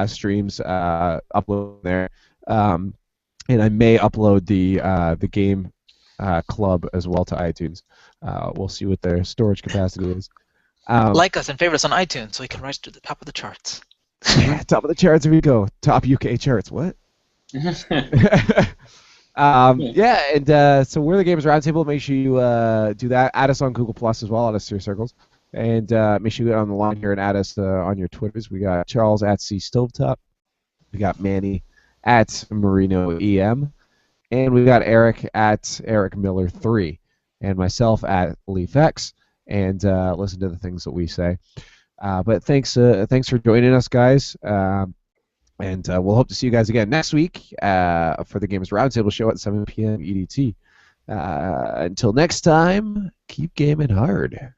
streams upload there, and I may upload the game club as well to iTunes. We'll see what their storage capacity is. Like us and favorite us on iTunes so we can rise to the top of the charts. Top of the charts, here we go. Top UK charts. What? So we're the Gamers Roundtable. Make sure you do that. Add us on Google Plus as well. Add us to your circles. And make sure you get on the line here and add us on your Twitters. We got Charles at C Stovetop. We got Manny at Marino EM. And we got Eric at Eric Miller 3. And myself at LeafX. and listen to the things that we say. But thanks for joining us, guys. And we'll hope to see you guys again next week for the Gamers Roundtable show at 7 p.m. EDT. Until next time, keep gaming hard.